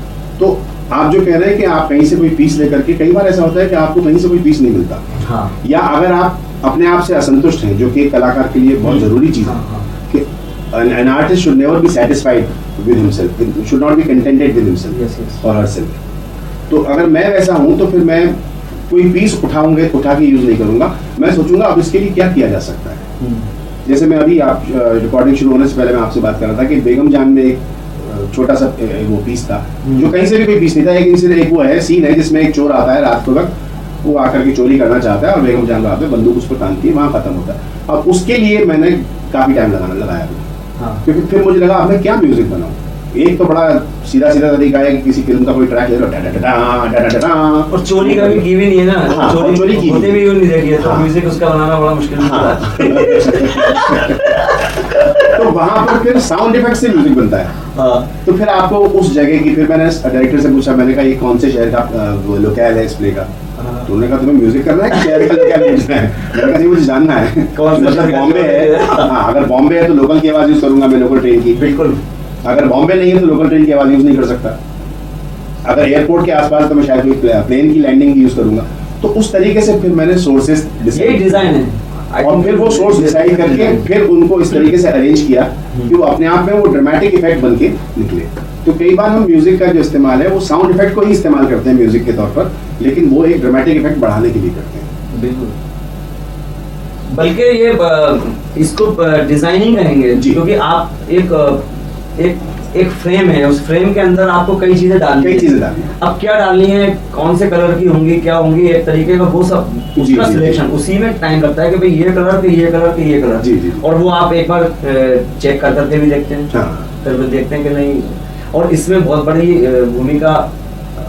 तो आप जो कह रहे हैं कि आप कहीं से कोई पीस लेकर के, कई बार ऐसा होता है कि आपको कहीं से कोई पीस नहीं मिलता, या अगर आप अपने आप से असंतुष्ट हैं, जो कि एक कलाकार के लिए बहुत जरूरी चीज है कि an artist should never be satisfied with himself, should not be contented with himself or herself। तो अगर मैं वैसा हूँ तो फिर मैं कोई पीस उठा के यूज नहीं करूंगा, मैं सोचूंगा अब इसके लिए क्या किया जा सकता है। जैसे मैं अभी आप रिकॉर्डिंग शुरू होने से पहले मैं आपसे बात कर रहा था कि बेगम जान में एक छोटा सा वो पीस था जो कहीं से भी कोई पीस नहीं था, एक वो है सीन है जिसमें एक चोर आता है रात को वक्त, वो आकर के चोरी करना चाहता है और बेगम जान वहाँ पे बंदूक उस पर तानती है, वहाँ खत्म होता है। अब उसके लिए मैंने काफी टाइम लगाया क्योंकि फिर मुझे लगा अब मैं क्या म्यूजिक बनाऊं। एक तो बड़ा सीधा तरीका है कि किसी फिल्म का कोई ट्रैक ले लो और चोरी का भी की भी नहीं है ना, चोरी की होते भी नहीं देखी है, तो म्यूजिक उसका बनाना बड़ा मुश्किल है। तो वहां पर फिर साउंड इफेक्ट से म्यूजिक बनता है। तो फिर आपको उस जगह की, फिर मैंने डायरेक्टर से पूछा, मैंने कहा ये कौन से शहर का लोकल है इस प्ले का, तो उन्होंने कहा तुम्हें म्यूजिक करना है कि शहर का लोकल पूछना है। मैंने कहा मुझे जानना है मतलब बॉम्बे है, अगर बॉम्बे है तो लोकल की आवाज यूज करूंगा मैं, लोकल ट्रेन की। बिल्कुल, अगर बॉम्बे नहीं है तो लोकल ट्रेन की आवाज यूज नहीं कर सकता। अगर एयरपोर्ट के आसपास तो मैं शायद कोई प्लेन की लैंडिंग यूज करूंगा। तो उस तरीके से फिर मैंने सोर्सेस डिजाइन है और फिर वो सोर्स डिसाइड करके फिर उनको इस तरीके से अरेंज किया कि वो अपने आप में वो ड्रामेटिक इफेक्ट बन के निकले। तो कई बार हम म्यूजिक का जो इस्तेमाल है वो साउंड इफेक्ट को ही इस्तेमाल करते हैं म्यूजिक के तौर पर, लेकिन वो एक ड्रामेटिक इफेक्ट बढ़ाने के लिए करते हैं। बिल्कुल, बल्कि ये इसको डिजाइनिंग कहेंगे क्योंकि आप एक फ्रेम है, उस फ्रेम के अंदर आपको कई चीजें डालनी है। अब क्या डालनी है, कौन से कलर की होंगी, क्या होंगी, एक तरीके का वो सब उसका सिलेक्शन उसी में टाइम लगता है कि भाई ये कलर के ये कलर के ये कलर, जी। और वो आप एक बार चेक कर करके भी देखते हैं, हाँ। फिर वो देखते हैं कि नहीं। और इसमें बहुत बड़ी भूमिका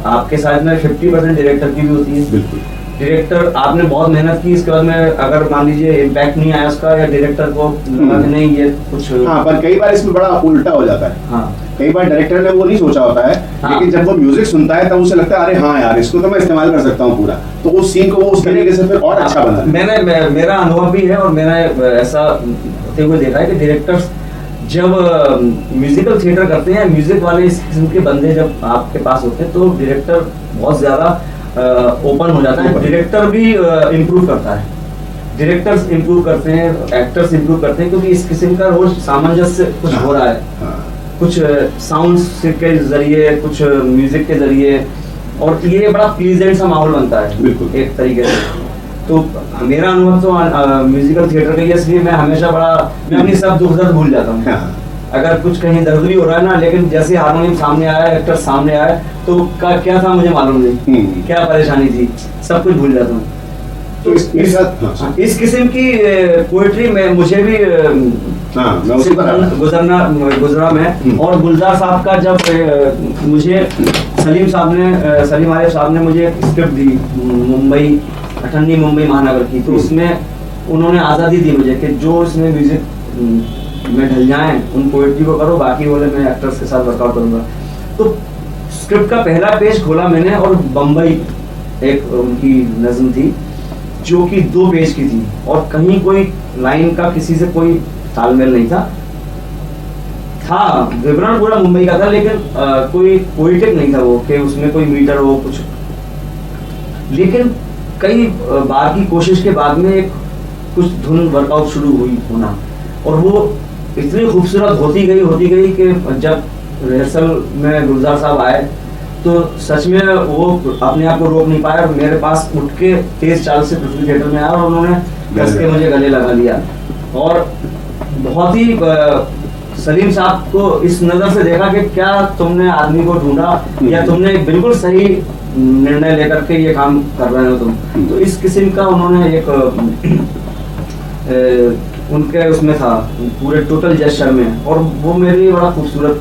आपके साथ में 50% डायरेक्टर की भी होती है। बिल्कुल। डायरेक्टर आपने बहुत मेहनत की, इसके बाद में अगर मान लीजिए इम्पैक्ट नहीं आया उसका, या डायरेक्टर को लगा कि नहीं ये कुछ, हाँ, पर कई बार इसमें बड़ा उल्टा हो जाता है। हाँ, कई बार डायरेक्टर ने वो नहीं सोचा होता है, हाँ। लेकिन जब वो म्यूजिक सुनता है तब उसे लगता है अरे हाँ यार, इसको तो मैं इस्तेमाल कर सकता हूँ पूरा, तो उस सीन को वो उस तरीके से फिर और अच्छा बना देता है। मेरा अनुभव भी है, और मैंने ऐसा होते हुए देखा है कि डायरेक्टर्स जब म्यूजिकल थिएटर करते हैं, म्यूजिक वाले इस किस्म के बंदे जब आपके पास होते हैं, तो डायरेक्टर बहुत ज्यादा ओपन हो जाता है। डायरेक्टर भी इम्प्रूव करता है, डायरेक्टर्स इम्प्रूव करते हैं, एक्टर्स इम्प्रूव करते हैं, क्योंकि इस किस्म का रोज सामंजस्य कुछ हो रहा है, कुछ साउंड्स के जरिए, कुछ म्यूजिक के जरिए, और ये बड़ा प्लीजेंट सा माहौल बनता है बिल्कुल एक तरीके से। तो मेरा अनुभव तो म्यूजिकल थिएटर का ही है, इसलिए मैं हमेशा मैं अपनी सब दुख दर्द भूल जाता हूँ। हाँ। अगर कुछ कहीं दर्द भी हो रहा है ना, लेकिन जैसे हारमोनियम सामने आया, एक्टर सामने आया, तो क्या था मुझे मालूम नहीं, क्या परेशानी थी, सब कुछ भूल जाता हूँ। तो इस किस्म की पोएट्री में मुझे भी गुजरा में। और गुलजार साहब का जब मुझे सलीम आरिफ साहब ने मुझे एक स्क्रिप्ट दी मुंबई अठन्नी मुंबई महानगर की, तो उसमें उन्होंने आज़ादी दी मुझे कि जो इसमें म्यूजिक में ढल जाएं उन पोएट्री को करो, बाकी बोले मैं एक्टर्स के साथ वर्कआउट करूंगा। तो स्क्रिप्ट का पहला पेज खोला मैंने, और बम्बई एक उनकी नज़्म थी जो कि 2 पेज की थी, और कहीं कोई लाइन का किसी से कोई तालमेल नहीं था विवरण पूरा मुंबई का था, लेकिन कोई पोइटिक नहीं था वो कि उसमें कोई मीटर हो कुछ। लेकिन कई बार की कोशिश के बाद में एक कुछ धुन वर्कआउट शुरू हुई होना, और वो इतनी खूबसूरत होती गई कि जब रिहर्सल में गुलजार साहब आए तो सच में वो अपने आप को रोक नहीं पाया, और मेरे पास उठ के तेज चाल से पृथ्वी थिएटर में आया, और उन्होंने कस के मुझे गले लगा लिया। और बहुत ही सलीम साहब को इस नज़र से देखा कि क्या तुमने आदमी को ढूंढा, या तुमने बिल्कुल सही निर्णय लेकर के ये काम कर रहे हो तुम। तो इस किस्म का उन्होंने एक उनके उसमें था पूरे टोटल जेस्चर में, और वो मेरे लिए बड़ा खूबसूरत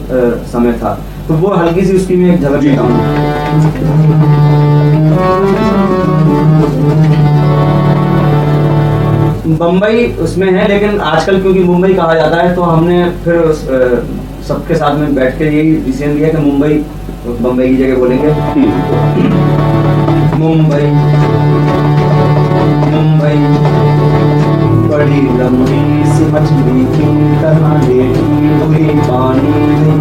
समय था। तो वो हल्की सी उसकी मैं एक झलक देता हूँ। बम्बई उसमें है, लेकिन आजकल क्योंकि मुंबई कहा जाता है, तो हमने फिर सबके साथ में बैठ के यही डिसीजन लिया कि बम्बई की जगह बोलेंगे मुंबई बड़ी लंबी सी मछली की तरह लेटी हुई पानी में।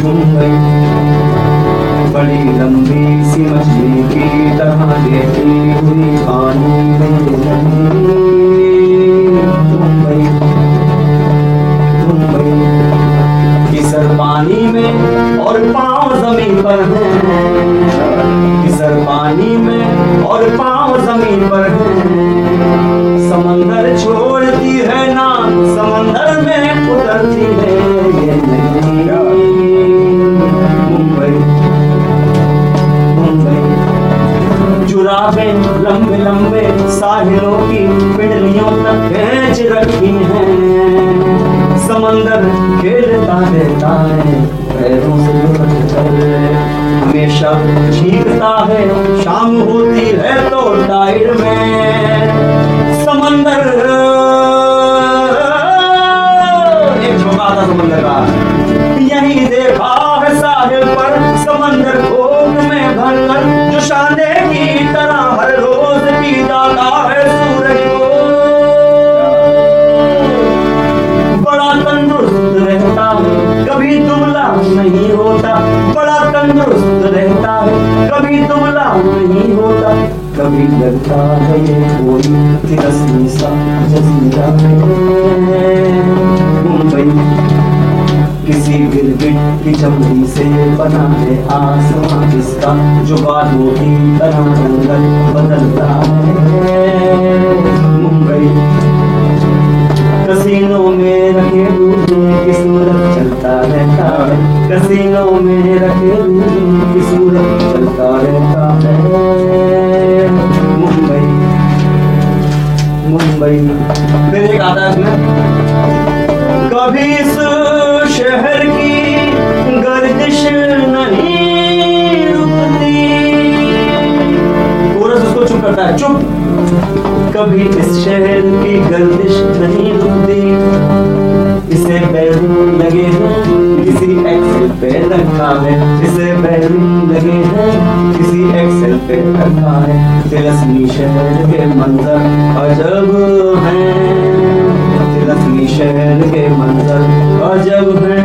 मुंबई बड़ी लंबी सी मछली की तरह लेटी हुई पानी में। मुंबई की सर पानी में और पाँव जमीन पर है, सर पानी में और पाँव जमीन पर है। समंदर छोड़ती है ना, समंदर में उतरती है ये मुंबई जुराबे लंबे लंबे साहिलों की पिंडलियों तक खींच रखी हैं। समंदर खेलता रहता है पैरों से, हमेशा छींकता है, शाम होती है तो टाइड में। समंदर एक झोंका था समंदर का, यही देखा है साहिल पर समंदर कोक में भरकर, जो शाने की तरह हर रोज पी जाता है सूरज को। बड़ा तंदुरुस्त रहता है, कभी दुबला नहीं होता, बड़ा तंदुरुस्त रहता है, कभी दुबला नहीं होता। कभी लगता है ये कोई तिरस्मी सा जजीरा है। मुंबई किसी गिरगिट की चमड़ी से बना है आसमां जिसका, जो बादलों की तरह रंग बदलता है। मुंबई कसीनों में रखे दूध की सूरत चलता रहता है। कसीनों में रखे की सूरत चलता रहता है। मुंबई मुंबई फिर एक आता है इसमें, कभी इस शहर की गर्दिश नहीं रुकती, कोरस उसको चुप करता है, चुप, कभी इस शहर की गर्दिश नहीं रुकती, इसे बैलून लगे हैं किसी एक्सेल पे रखा है, इसे बैलून लगे हैं किसी एक्सेल पे रखा है, तिलस्मी शहर के मंजर अजब हैं, तिलस्मी शहर के मंजर अजब हैं,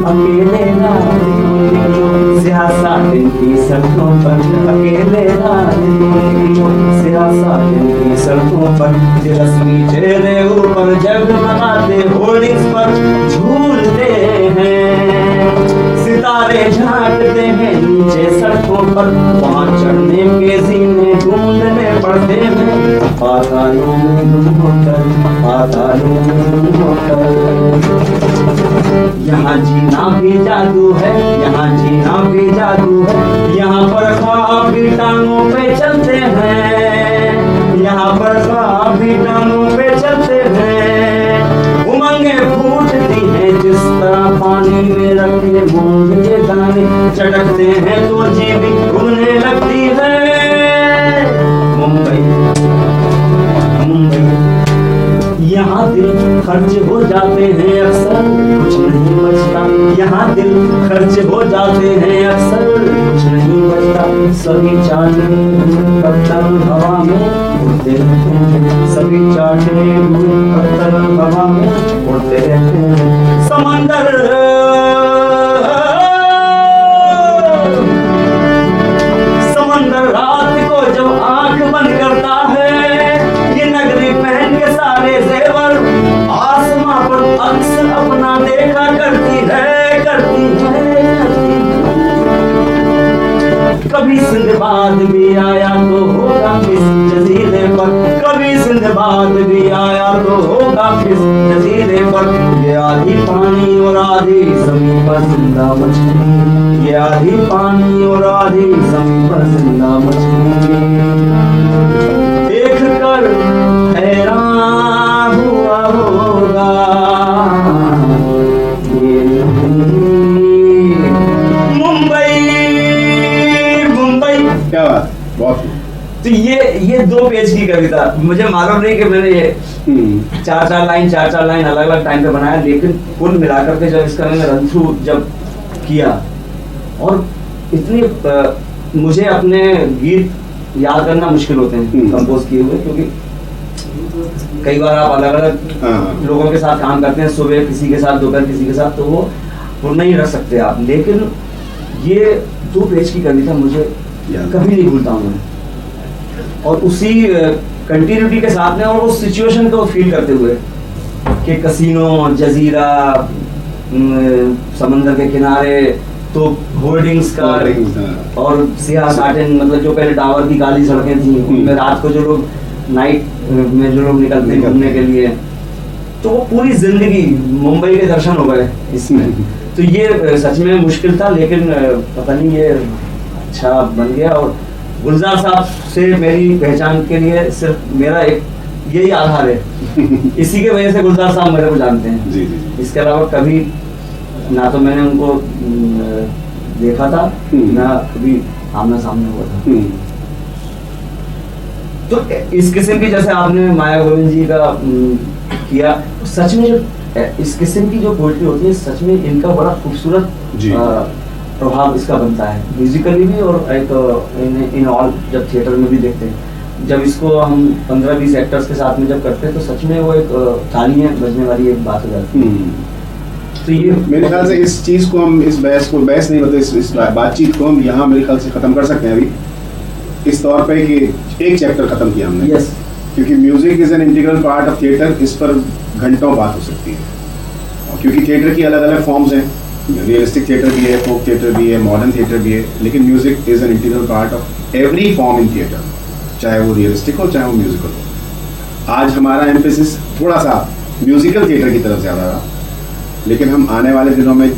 अकेले सियासत की सड़कों पर, अकेले सियासत की सड़कों पर, तिलस्मी चेहरे ऊपर जगमगाते होर्डिंग्स पर झूलते हैं, सितारे झांकते हैं नीचे सड़कों पर, वहाँ चढ़ने के जीने ढूंढने पड़ते हैं, पातालों में गुम होकर, पातालों में गुम होकर। यहाँ जीना भी जादू है, यहाँ जीना भी जादू है, यहाँ पर ख्वाब भी टांगों पे चलते हैं, यहाँ पर ख्वाब भी टांगों पे चलते हैं, उमंगे फूटती हैं जिस तरह पानी में रखे मूंग के दाने, चटकते हैं तो जी भी घूमने लगती है। मुंबई मुंबई यहाँ दिल खर्च हो जाते हैं अक्सर, कुछ नहीं बचता, यहाँ दिल खर्च हो जाते हैं अक्सर, कुछ नहीं बचता, सभी चाटे पत्थर हवा में उड़ते रहते हैं, सभी चाटे पत्थर हवा में उड़ते रहते हैं, समंदर समंदर रात को जब आंख बंद करता है, ये नगरी पहन के सारे जेवर आसमां पर अक्स अपना देखा करती है, करती है, करती है। कभी सिंदबाद भी आया तो होगा किस जजीरे पर, कभी सिंदबाद भी आया तो होगा किस जजीरे पर, ये आधी पानी और आधी जमीन पर जिंदा मछली, ये आधी पानी और आधी जमीन पर जिंदा मछली, देख कर हैरान हुआ होगा ये मुंबई मुंबई। क्या बात, बहुत। तो ये 2 पेज की कविता, मुझे मालूम नहीं कि मैंने ये 4-4 लाइन अलग अलग टाइम पे बनाया, लेकिन कुल मिलाकर के जब इसका मैंने रन थ्रू जब किया, और इतनी मुझे अपने गीत याद करना मुश्किल होते हैं कंपोज किए हुए, क्योंकि कई बार आप अलग अलग लोगों के साथ काम करते हैं, सुबह किसी के साथ, दोपहर किसी के साथ, तो वो नहीं रख सकते आप, लेकिन ये 2 पेज की कविता मुझे कभी नहीं भूलता हूँ मैं, और उसी कंटिन्यूटी के साथ में और उस सिचुएशन को फील करते हुए कि कसीनो, जजीरा, समंदर के किनारे, तो होर्डिंग्स का और सियासत, मतलब जो पहले टावर की काली सड़कें थी, उनमें रात को जो लोग नाइट में जो लोग निकलते हैं घूमने के लिए, तो वो पूरी जिंदगी मुंबई के दर्शन हो गए इसमें। तो ये सच में मुश्किल था, लेकिन पता नहीं ये अच्छा बन गया, और गुलजार साहब से मेरी पहचान के लिए सिर्फ मेरा एक यही आधार है, इसी के वजह से गुलजार साहब मेरे को जानते हैं। जी, जी। इसके अलावा कभी ना तो मैंने उनको देखा था, ना कभी आमना सामने हुआ था। तो इस किस्म की, जैसे आपने माया गोविंद जी का किया, सच में जो इस किस्म की जो पोएट्री होती है, सच में इनका बड़ा खूबसूरत प्रभाव इसका बनता है, म्यूजिकली भी, और एक इन ऑल जब थिएटर में भी देखते हैं, जब इसको हम 15-20 एक्टर्स के साथ में जब करते हैं, तो सच में वो एक तालियां बजने वाली एक बात हो जाती है। तो ये मेरे ख्याल से इस चीज़ को हम, इस बहस नहीं होते, इस बातचीत को हम यहाँ मेरे ख्याल से ख़त्म कर सकते हैं अभी, इस तौर पे कि एक चैप्टर ख़त्म किया हमने। यस, क्योंकि music is an integral part of theatre, इस पर घंटों बात हो सकती है, क्योंकि थिएटर की अलग अलग फॉर्म्स हैं, रियलिस्टिक थिएटर भी है, फोक थिएटर भी है, मॉडर्न थिएटर भी है, लेकिन music is an integral part of every form in theatre, चाहे वो रियलिस्टिक हो चाहे वो म्यूजिकल हो। आज हमारा एम्फेसिस थोड़ा सा म्यूजिकल थिएटर की तरफ ज़्यादा रहा, लेकिन हम आने वाले दिनों में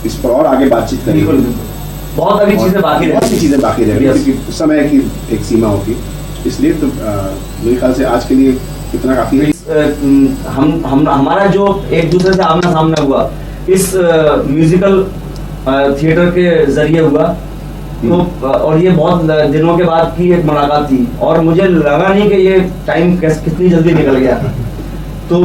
इस पर और आगे बातचीत करेंगे। बिल्कुल, बहुत अभी चीजें बाकी रह बहुत सी चीज़ें बाकी रह गई Yes. क्योंकि समय की एक सीमा होती है, इसलिए तो मेरे ख्याल से आज के लिए इतना काफ़ी है। हम हमारा जो एक दूसरे से आमना सामना हुआ इस म्यूजिकल थिएटर के जरिए हुआ, तो और ये बहुत दिनों के बाद की एक मुलाकात थी और मुझे लगा नहीं कि ये टाइम कितनी जल्दी निकल गया। तो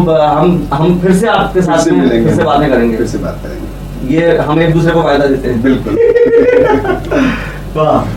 हम फिर से आपके साथ में मिलेंगे, फिर से बातें करेंगे, फिर से बात करेंगे, ये हम एक दूसरे को फायदा देते हैं। बिल्कुल। वाह।